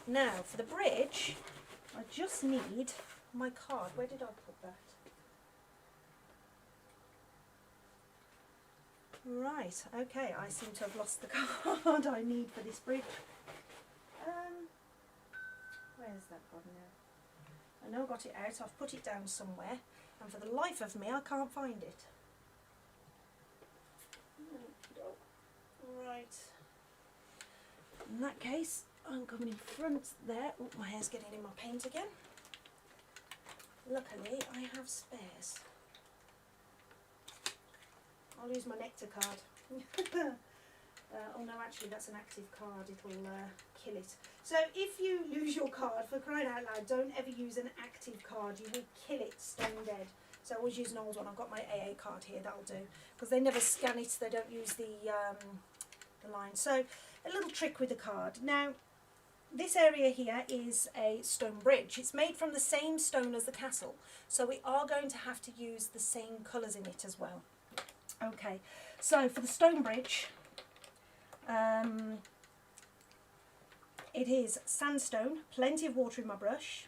Now for the bridge, I just need my card. Where did I put that? Right, okay, I seem to have lost the card I need for this bridge. Where's that card now? I know I got it out, I've put it down somewhere, and for the life of me I can't find it. Right. In that case, I'm coming in front there. Oh, my hair's getting in my paint again. Luckily, I have spares. I'll use my nectar card. Oh no, actually that's an active card, it'll kill it. So if you lose your card, for crying out loud, don't ever use an active card, you will kill it stone dead. So I always use an old one. I've got my AA card here, that'll do, because they never scan it, they don't use the line. So a little trick with the card. Now this area here is a stone bridge. It's made from the same stone as the castle, so we are going to have to use the same colours in it as well. Okay, so for the stone bridge, it is sandstone, plenty of water in my brush,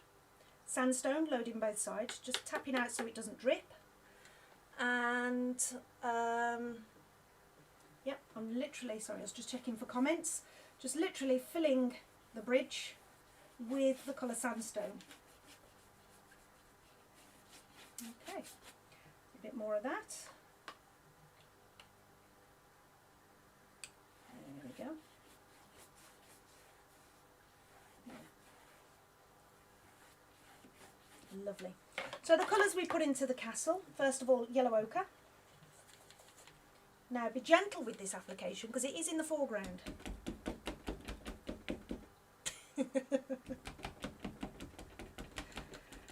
sandstone loading both sides, just tapping out so it doesn't drip, and yep, I'm literally, sorry, I was just checking for comments, just literally filling the bridge with the colour sandstone. Okay, a bit more of that. There we go. Lovely. So the colours we put into the castle, first of all, yellow ochre. Now be gentle with this application because it is in the foreground.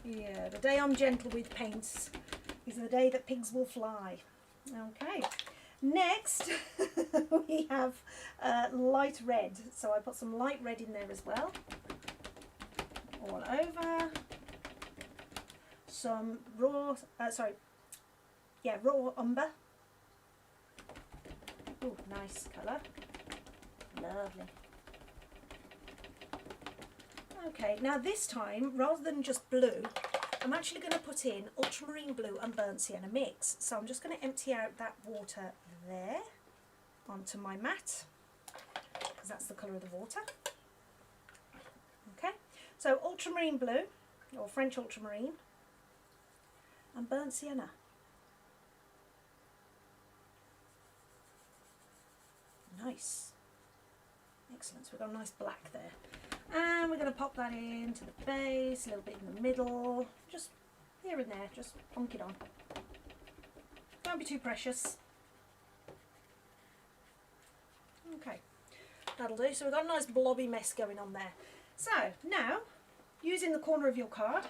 Yeah, the day I'm gentle with paints is the day that pigs will fly. Okay, next we have light red. So I put some light red in there as well, all over. Some raw, raw umber. Oh, nice colour. Lovely. Okay, now this time, rather than just blue, I'm actually going to put in Ultramarine Blue and Burnt Sienna mix. So I'm just going to empty out that water there onto my mat, because that's the colour of the water. Okay, so Ultramarine Blue, or French Ultramarine, and Burnt Sienna. Nice. Excellent, so we've got a nice black there. And we're going to pop that into the base, a little bit in the middle, just here and there, just plonk it on. Don't be too precious. Okay, that'll do. So we've got a nice blobby mess going on there. So now, using the corner of your card,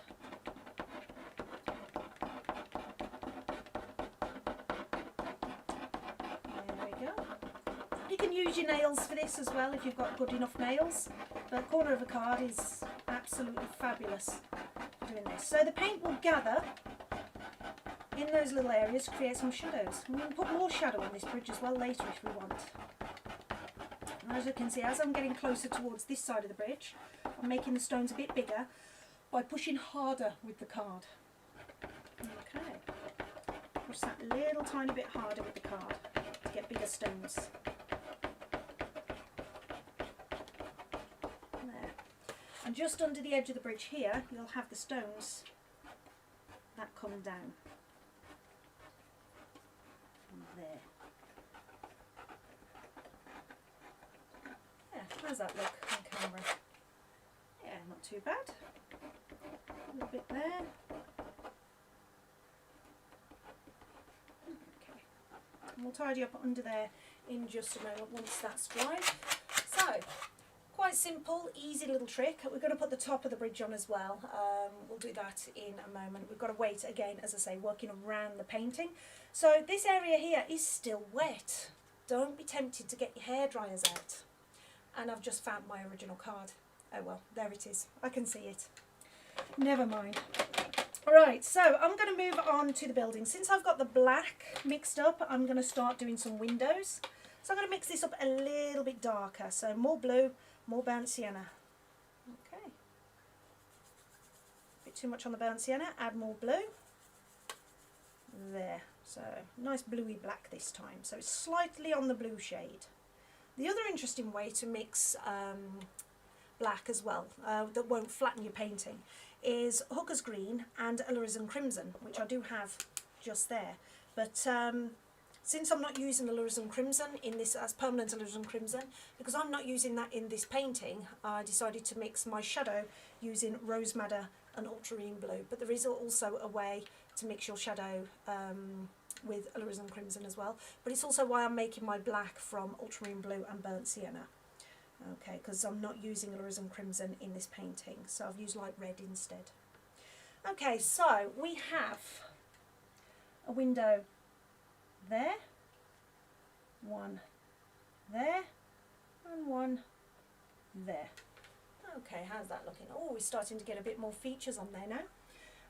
there we go. You can use your nails for this as well if you've got good enough nails, but the corner of a card is absolutely fabulous for doing this. So the paint will gather in those little areas to create some shadows. We can put more shadow on this bridge as well later if we want. And as you can see, as I'm getting closer towards this side of the bridge, I'm making the stones a bit bigger by pushing harder with the card. Okay, push that little tiny bit harder with the card to get bigger stones. There. And just under the edge of the bridge here, you'll have the stones that come down. There. Yeah, how does that look on camera? Yeah, not too bad. A little bit there. Okay. And we'll tidy up under there in just a moment once that's dry. So, quite simple, easy little trick. We're going to put the top of the bridge on as well. We'll do that in a moment. We've got to wait again, as I say, working around the painting. So this area here is still wet. Don't be tempted to get your hairdryers out. And I've just found my original card. Oh well, there it is. I can see it. Never mind. Alright, so I'm going to move on to the building. Since I've got the black mixed up, I'm going to start doing some windows. So I'm going to mix this up a little bit darker. So more blue, more burnt sienna. Okay. A bit too much on the burnt sienna. Add more blue. There. So nice bluey black this time. So it's slightly on the blue shade. The other interesting way to mix black as well, that won't flatten your painting, is hooker's green and alizarin crimson, which I do have just there. But since I'm not using alizarin crimson in this as permanent alizarin crimson, because I'm not using that in this painting, I decided to mix my shadow using rose madder and ultramarine blue. But there is also a way to mix your shadow with alizarin crimson as well. But it's also why I'm making my black from ultramarine blue and burnt sienna. Okay, because I'm not using alizarin crimson in this painting, so I've used light red instead. Okay, so we have a window there, one there, and one there. Okay, how's that looking? Oh, we're starting to get a bit more features on there now.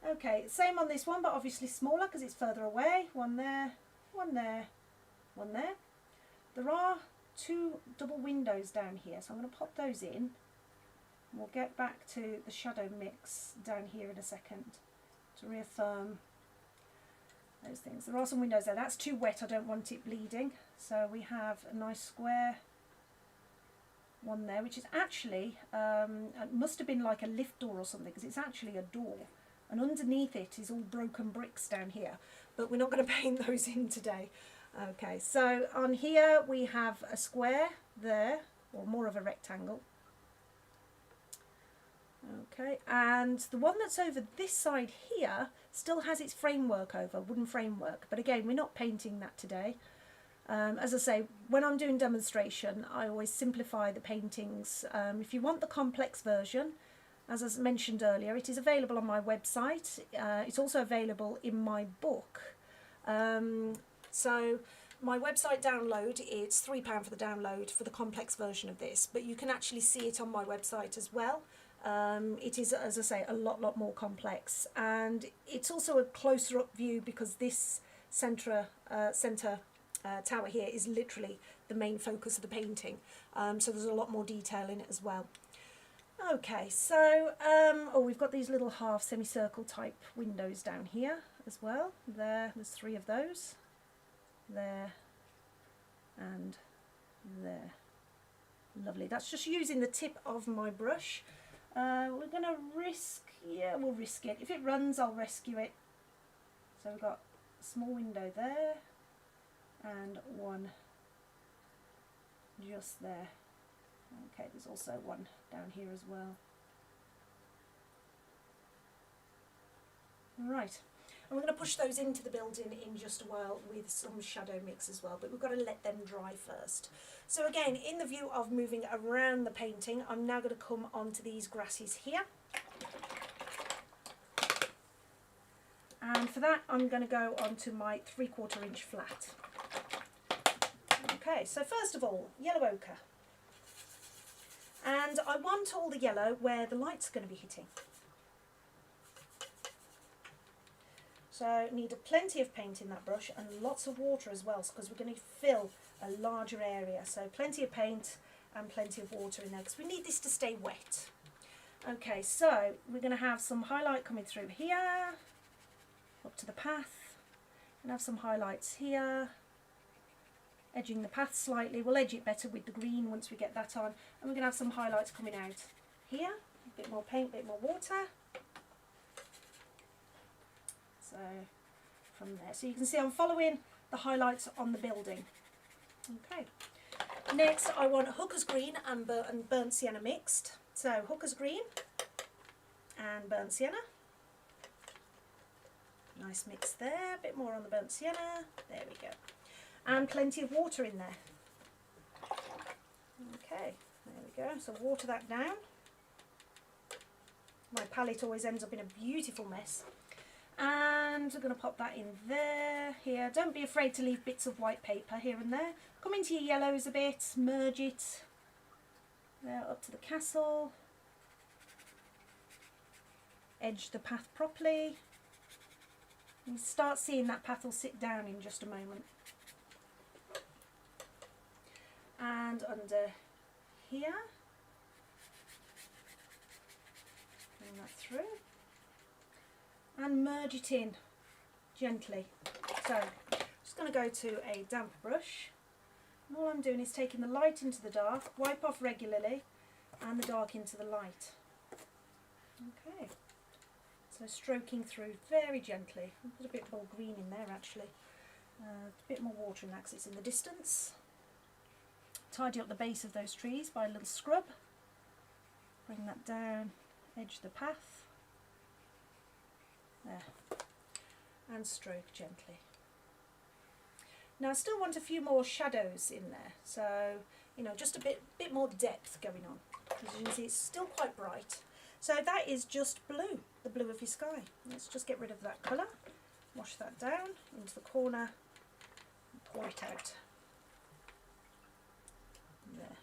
Okay, same on this one, but obviously smaller because it's further away. One there, one there, one there. There are two double windows down here, so I'm going to pop those in. We'll get back to the shadow mix down here in a second to reaffirm those things. There are some windows there. That's too wet, I don't want it bleeding. So we have a nice square one there, which is actually, it must have been like a lift door or something, because it's actually a door. And underneath it is all broken bricks down here. But we're not going to paint those in today. Okay, so on here we have a square there, or more of a rectangle. Okay, and the one that's over this side here still has its framework over, wooden framework. But again, we're not painting that today. As I say, when I'm doing demonstration, I always simplify the paintings. If you want the complex version, as I mentioned earlier, it is available on my website. It's also available in my book. So my website download, it's £3 for the download for the complex version of this, but you can actually see it on my website as well. It is, as I say, a lot more complex, and it's also a closer up view because this centre tower here is literally the main focus of the painting, so there's a lot more detail in it as well. Okay, so oh, we've got these little half semicircle type windows down here as well. There's 3 of those. There and there. Lovely. That's just using the tip of my brush. We're going to risk, yeah, we'll risk it. If it runs, I'll rescue it. So we've got a small window there and one just there. Okay, there's also one down here as well. Right. And we're going to push those into the building in just a while with some shadow mix as well, but we've got to let them dry first. So again, in the view of moving around the painting, I'm now going to come onto these grasses here. And for that, I'm going to go onto my 3/4 inch flat. Okay, so first of all, yellow ochre. And I want all the yellow where the light's going to be hitting. So need plenty of paint in that brush and lots of water as well, because we're going to fill a larger area. So plenty of paint and plenty of water in there, because we need this to stay wet. Okay, so we're going to have some highlight coming through here, up to the path, and have some highlights here, edging the path slightly. We'll edge it better with the green once we get that on, and we're going to have some highlights coming out here, a bit more paint, a bit more water. So from there, so you can see I'm following the highlights on the building. Okay, next I want Hooker's green and burnt sienna mixed. So Hooker's green and burnt sienna. Nice mix there, a bit more on the burnt sienna. There we go. And plenty of water in there. Okay, there we go. So water that down. My palette always ends up in a beautiful mess. And we're going to pop that in there, here. Don't be afraid to leave bits of white paper here and there. Come into your yellows a bit, merge it there up to the castle. Edge the path properly. You start seeing that path will sit down in just a moment. And under here, bring that through. And merge it in gently. So I'm just going to go to a damp brush, and all I'm doing is taking the light into the dark, wipe off regularly, and the dark into the light. Okay, so stroking through very gently. I'll put a bit more green in there actually, a bit more water in that because it's in the distance. Tidy up the base of those trees by a little scrub, bring that down, edge the path. There, and stroke gently. Now I still want a few more shadows in there, so you know, just a bit more depth going on. As you can see, it's still quite bright. So that is just blue, the blue of your sky. Let's just get rid of that colour, wash that down into the corner, and pour it out. There,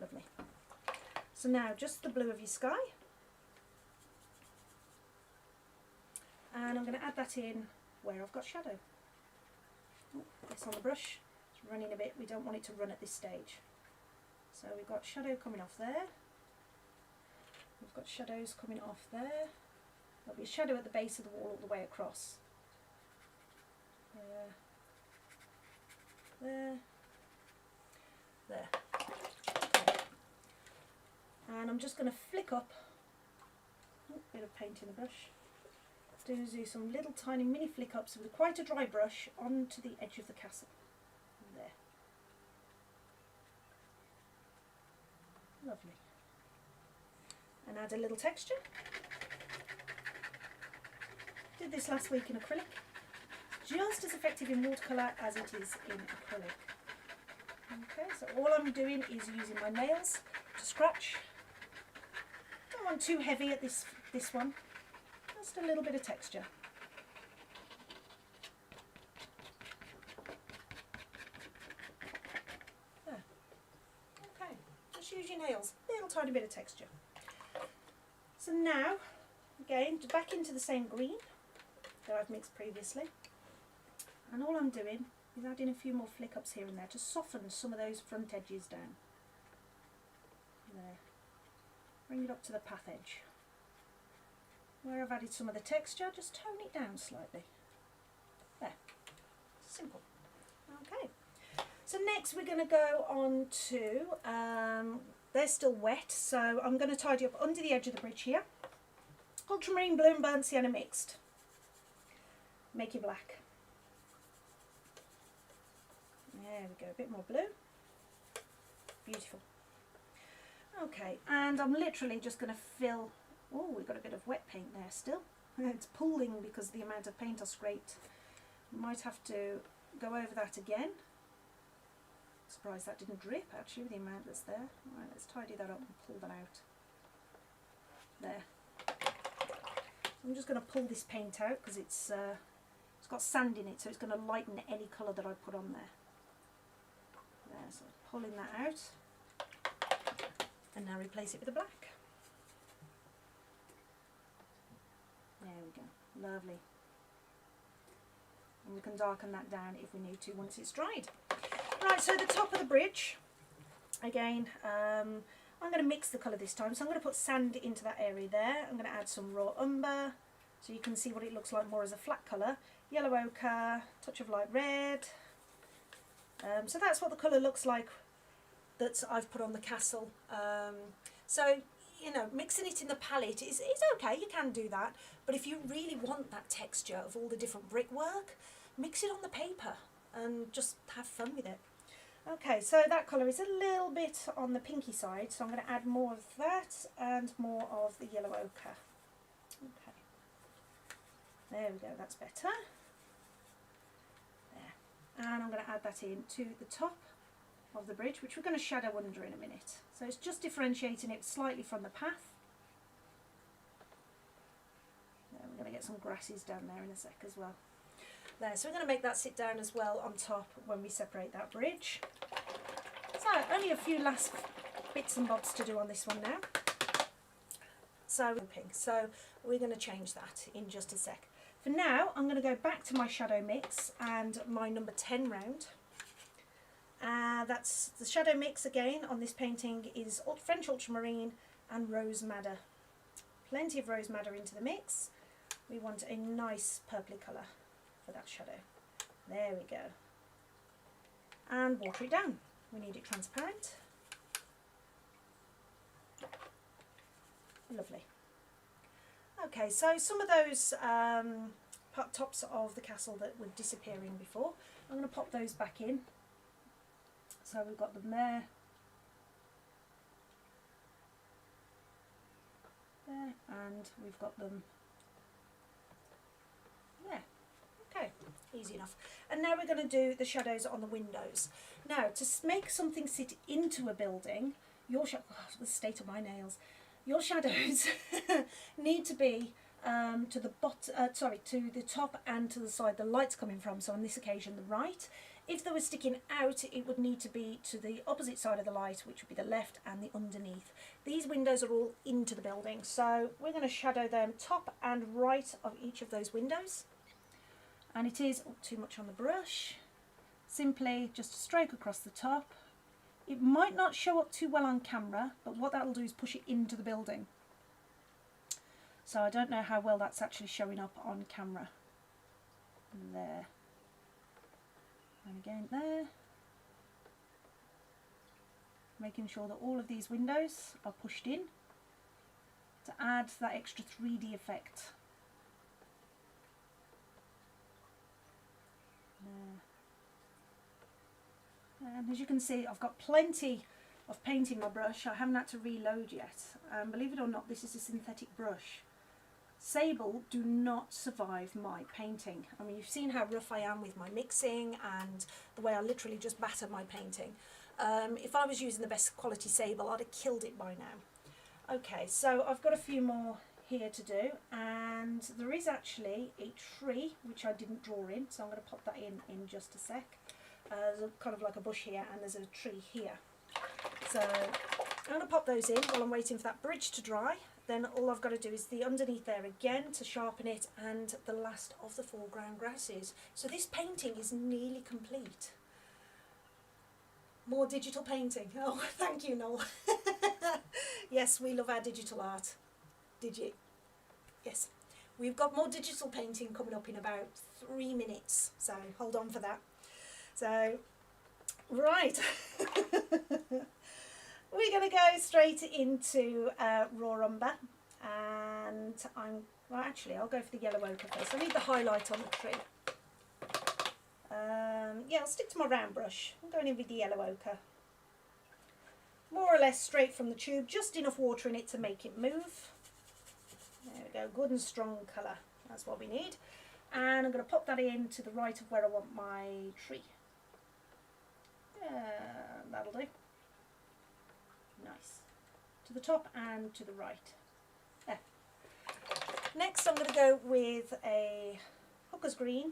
lovely. So now just the blue of your sky. And I'm going to add that in where I've got shadow. Oh, this on the brush, it's running a bit, we don't want it to run at this stage. So we've got shadow coming off there, we've got shadows coming off there, there'll be a shadow at the base of the wall all the way across. There, there, there. Okay. And I'm just going to flick up, oh, bit of paint in the brush. Do some little tiny mini flick ups with quite a dry brush onto the edge of the castle. There. Lovely. And add a little texture. Did this last week in acrylic. Just as effective in watercolour as it is in acrylic. Okay, so all I'm doing is using my nails to scratch. Don't want too heavy at this one. Just a little bit of texture. There. Okay, just use your nails, a little tiny bit of texture. So now, again, back into the same green that I've mixed previously. And all I'm doing is adding a few more flick ups here and there to soften some of those front edges down. There. Bring it up to the path edge. Where I've added some of the texture, just tone it down slightly. There, simple. Okay, so next we're going to go on to, they're still wet, so I'm going to tidy up under the edge of the bridge here. Ultramarine Blue and burnt sienna mixed. Make it black. There we go, a bit more blue. Beautiful. Okay, and I'm literally just going to fill. Oh, we've got a bit of wet paint there still. It's pooling because of the amount of paint I scraped. Might have to go over that again. Surprised that didn't drip actually with the amount that's there. Right, let's tidy that up and pull that out. There. So I'm just going to pull this paint out because it's got sand in it, so it's going to lighten any colour that I put on there. There, so pulling that out. And now replace it with the black. There we go. Lovely. And we can darken that down if we need to once it's dried. Right, so the top of the bridge, again, I'm going to mix the colour this time. So I'm going to put sand into that area there. I'm going to add some raw umber, so you can see what it looks like more as a flat colour. Yellow ochre, touch of light red. So that's what the colour looks like that I've put on the castle. So, you know, mixing it in the palette is okay, you can do that. But if you really want that texture of all the different brickwork, mix it on the paper and just have fun with it. Okay, so that colour is a little bit on the pinky side, so I'm going to add more of that and more of the yellow ochre. Okay, there we go, that's better. There. And I'm going to add that in to the top of the bridge, which we're going to shadow under in a minute. So it's just differentiating it slightly from the path. There, we're going to get some grasses down there in a sec as well. There, so we're going to make that sit down as well on top when we separate that bridge. So only a few last bits and bobs to do on this one now. So we're going to change that in just a sec. For now, I'm going to go back to my shadow mix and my number 10 round. That's the shadow mix again on this painting is French Ultramarine and Rose Madder. Plenty of Rose Madder into the mix. We want a nice purpley colour for that shadow. There we go. And water it down. We need it transparent. Lovely. Okay, so some of those tops of the castle that were disappearing before, I'm going to pop those back in. So we've got them there. There, and we've got them there. Okay, easy enough. And now we're going to do the shadows on the windows. Now, to make something sit into a building, the state of my nails, your shadows need to be to the top and to the side the light's coming from. So on this occasion, the right. If they were sticking out, it would need to be to the opposite side of the light, which would be the left and the underneath. These windows are all into the building, so we're going to shadow them top and right of each of those windows. And it is too much on the brush. Simply just a stroke across the top. It might not show up too well on camera, but what that'll do is push it into the building. So I don't know how well that's actually showing up on camera. There. And again there. Making sure that all of these windows are pushed in to add that extra 3D effect. There. And as you can see, I've got plenty of paint in my brush. I haven't had to reload yet. Believe it or not, this is a synthetic brush. Sable do not survive my painting. I mean, you've seen how rough I am with my mixing and the way I literally just batter my painting. If I was using the best quality sable, I'd have killed it by now. Okay, so I've got a few more here to do, and there is actually a tree which I didn't draw in, so I'm going to pop that in just a sec. There's kind of like a bush here, and there's a tree here. So I'm going to pop those in while I'm waiting for that bridge to dry. Then all I've got to do is the underneath there again to sharpen it, and the last of the foreground grasses. So this painting is nearly complete. More digital painting. Oh, thank you, Noel. Yes, we love our digital art. Did you? Yes. We've got more digital painting coming up in about 3 minutes, so hold on for that. So, right. We're going to go straight into raw umber, and I'll go for the yellow ochre first. I need the highlight on the tree. Yeah, I'll stick to my round brush. I'm going in with the yellow ochre. More or less straight from the tube, just enough water in it to make it move. There we go, good and strong colour, that's what we need. And I'm going to pop that in to the right of where I want my tree. That'll do. Nice. To the top and to the right. There. Next I'm going to go with a Hooker's Green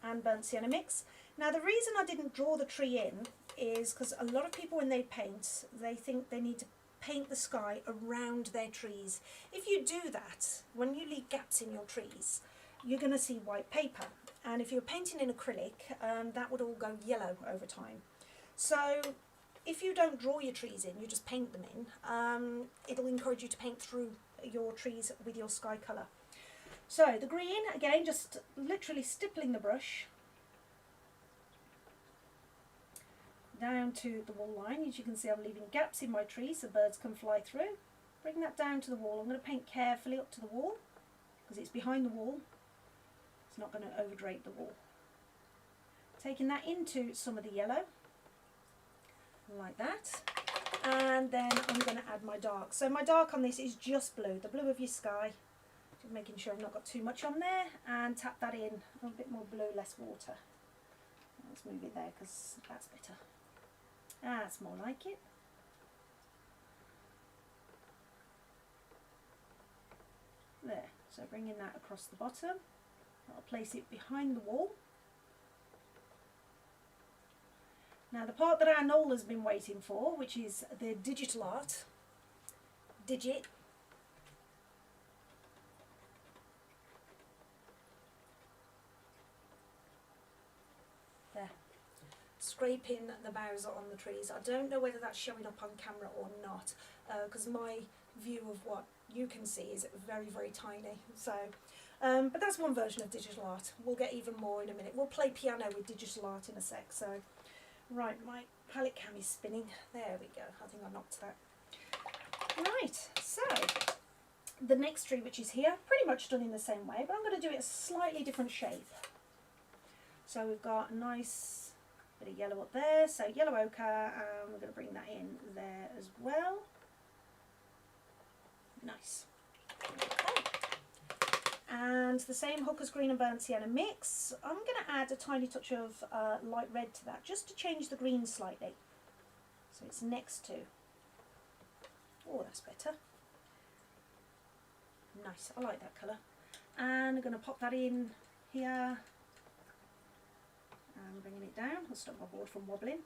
and Burnt Sienna mix. Now the reason I didn't draw the tree in is because a lot of people when they paint, they think they need to paint the sky around their trees. If you do that, when you leave gaps in your trees, you're going to see white paper. And if you're painting in acrylic, that would all go yellow over time. So if you don't draw your trees in, you just paint them in, it'll encourage you to paint through your trees with your sky colour. So the green, again, just literally stippling the brush down to the wall line. As you can see, I'm leaving gaps in my tree so birds can fly through. Bring that down to the wall. I'm going to paint carefully up to the wall because it's behind the wall. It's not going to overdrape the wall. Taking that into some of the yellow, like that. And then I'm going to add my dark. So my dark on this is just blue, the blue of your sky. Just making sure I've not got too much on there. And tap that in, a bit more blue, less water. Let's move it there because that's better. That's more like it. There, so bringing that across the bottom. I'll place it behind the wall. Now the part that our Nola's been waiting for, which is the digital art, digit. There. Scraping the boughs on the trees. I don't know whether that's showing up on camera or not, because my view of what you can see is very, very tiny. So, but that's one version of digital art. We'll get even more in a minute. We'll play piano with digital art in a sec. So, right, my palette cam is spinning. There we go. I think I knocked that. Right, so the next tree, which is here, pretty much done in the same way, but I'm going to do it a slightly different shape. So we've got a nice bit of yellow up there, so yellow ochre, and we're going to bring that in there as well. Nice. Okay. And the same Hooker's Green and Burnt Sienna mix. I'm going to add a tiny touch of light red to that, just to change the green slightly. So it's next to. Oh, that's better. Nice, I like that colour. And I'm going to pop that in here. And bringing it down. I'll stop my board from wobbling.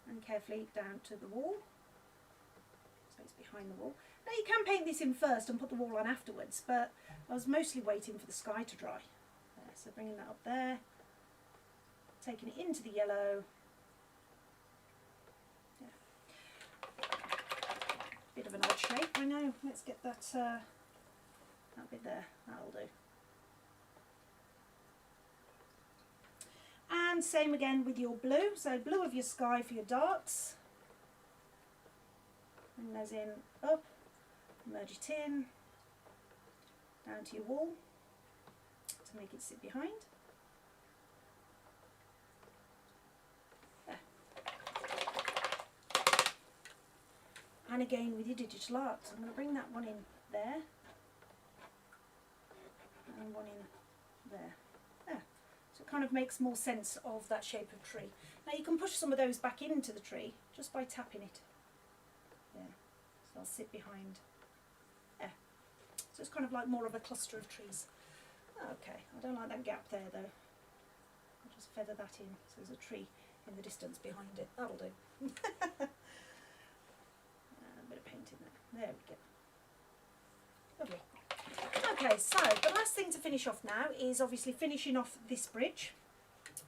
And carefully down to the wall. So it's behind the wall. Now you can paint this in first and put the wall on afterwards, but I was mostly waiting for the sky to dry. There, so bringing that up there, taking it into the yellow. Yeah. Bit of an odd shape, I know. Let's get that, that bit there, that'll do. And same again with your blue, so blue of your sky for your darks. Bring those in, up, merge it in, down to your wall to make it sit behind. There. And again with your digital art, I'm going to bring that one in there, and one in there. There. So it kind of makes more sense of that shape of tree. Now you can push some of those back into the tree just by tapping it. There. So I'll sit behind there. So it's kind of like more of a cluster of trees. Okay, I don't like that gap there though. I'll just feather that in so there's a tree in the distance behind it. That'll do. A bit of paint in there. There we go. Lovely. Okay, so the last thing to finish off now is obviously finishing off this bridge.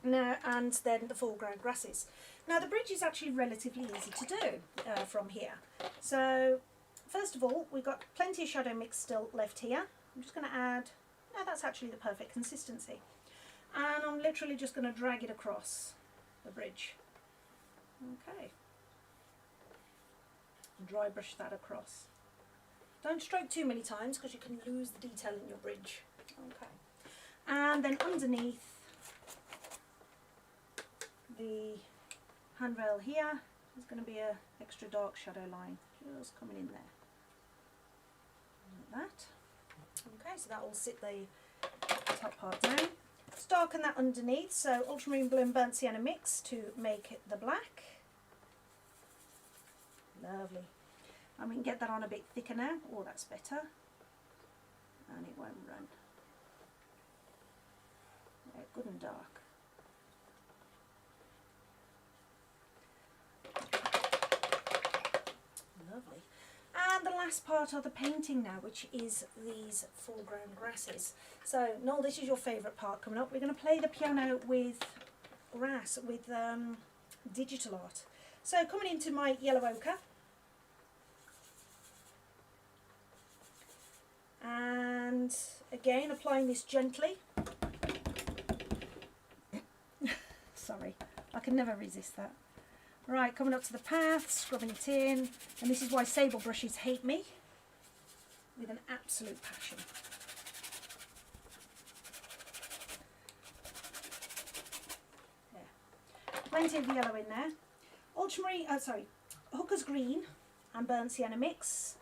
Now, and then the foreground grasses. Now the bridge is actually relatively easy to do from here. So first of all, we've got plenty of shadow mix still left here. I'm just going to add, no, that's actually the perfect consistency. And I'm literally just going to drag it across the bridge. Okay. And dry brush that across. Don't stroke too many times because you can lose the detail in your bridge. Okay. And then underneath the handrail here is going to be an extra dark shadow line just coming in there. like that. Okay, so that will sit the top part down. Let's darken that underneath, so Ultramarine Blue and Burnt Sienna mix to make it the black. Lovely. And we can get that on a bit thicker now. Oh, that's better. And it won't run. Yeah, good and dark. Lovely. And the last part of the painting now, which is these foreground grasses. So, Noel, this is your favourite part coming up. We're going to play the piano with grass, with digital art. So, coming into my yellow ochre. And again, applying this gently. Sorry, I can never resist that. Right, coming up to the path, scrubbing it in, and this is why sable brushes hate me, with an absolute passion. There. Plenty of yellow in there. Hooker's Green and Burnt Sienna mix.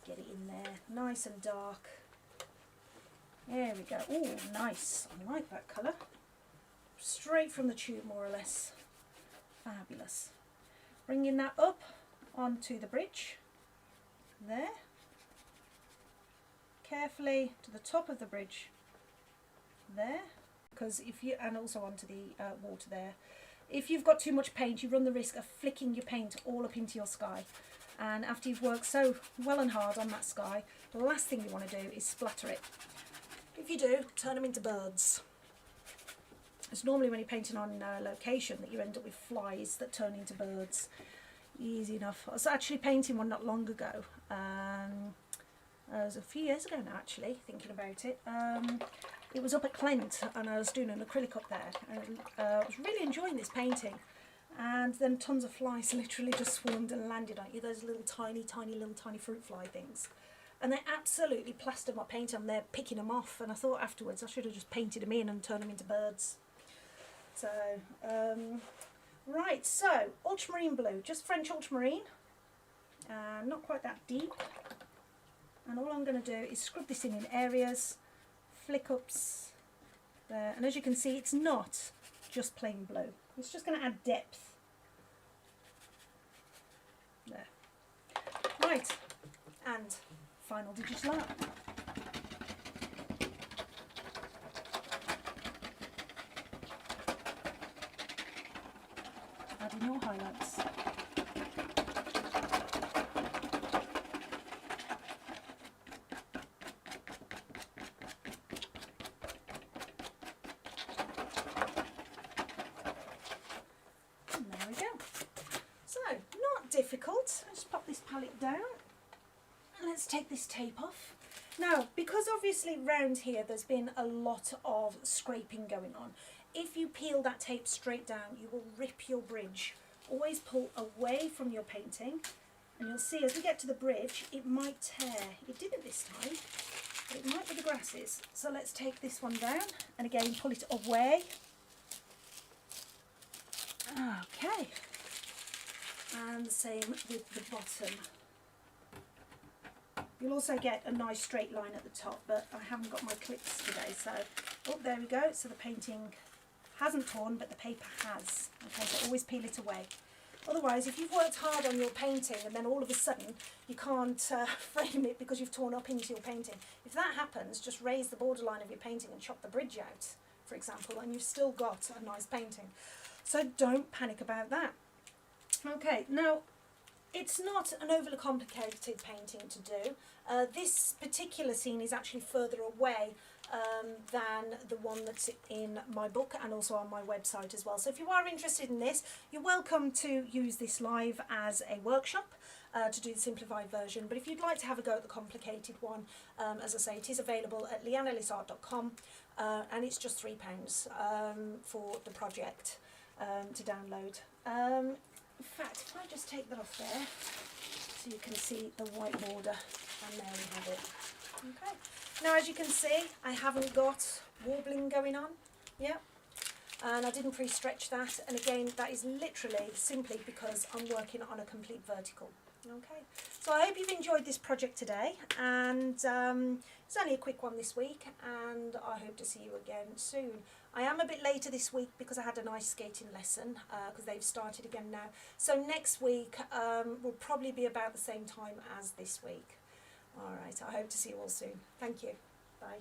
Get it in there, nice and dark. There we go. Oh, nice. I like that colour. Straight from the tube, more or less. Fabulous. Bringing that up onto the bridge. There. Carefully to the top of the bridge. There. Because if you, and also onto the water there. If you've got too much paint, you run the risk of flicking your paint all up into your sky. And after you've worked so well and hard on that sky, the last thing you want to do is splatter it. If you do, turn them into birds. It's normally when you're painting on location that you end up with flies that turn into birds. Easy enough. I was actually painting one not long ago. It was a few years ago now, actually, thinking about it. It was up at Clent, and I was doing an acrylic up there. And I was really enjoying this painting. And then tons of flies literally just swarmed and landed on you. Those little tiny fruit fly things. And they absolutely plastered my paint on there, picking them off. And I thought afterwards I should have just painted them in and turned them into birds. So, right, so Ultramarine Blue, just French Ultramarine. Not quite that deep. And all I'm going to do is scrub this in areas, flick ups there. And as you can see, it's not just plain blue. It's just going to add depth. There. Right, and final digital art. Add in your highlights. Difficult. Let's pop this palette down and let's take this tape off. Now, because obviously round here there's been a lot of scraping going on, if you peel that tape straight down you will rip your bridge. Always pull away from your painting and you'll see as we get to the bridge it might tear. It didn't this time, but it might be the grasses. So let's take this one down and again pull it away. Okay. And the same with the bottom. You'll also get a nice straight line at the top, but I haven't got my clips today, so oh, there we go. So the painting hasn't torn, but the paper has. Okay, so always peel it away. Otherwise, if you've worked hard on your painting and then all of a sudden you can't frame it because you've torn up into your painting, if that happens, just raise the borderline of your painting and chop the bridge out, for example, and you've still got a nice painting. So don't panic about that. Okay, now it's not an overly complicated painting to do. This particular scene is actually further away than the one that's in my book and also on my website as well. So if you are interested in this, you're welcome to use this live as a workshop to do the simplified version. But if you'd like to have a go at the complicated one, as I say, it is available at leanneellisart.com and it's just £3 for the project to download. In fact, if I just take that off there, so you can see the white border, and there we have it. Okay. Now, as you can see, I haven't got warbling going on. Yeah. And I didn't pre-stretch that. And again, that is literally simply because I'm working on a complete vertical. Okay, so I hope you've enjoyed this project today, and it's only a quick one this week, and I hope to see you again soon. I am a bit later this week because I had an ice skating lesson, because they've started again now. So next week will probably be about the same time as this week. All right, I hope to see you all soon. Thank you. Bye.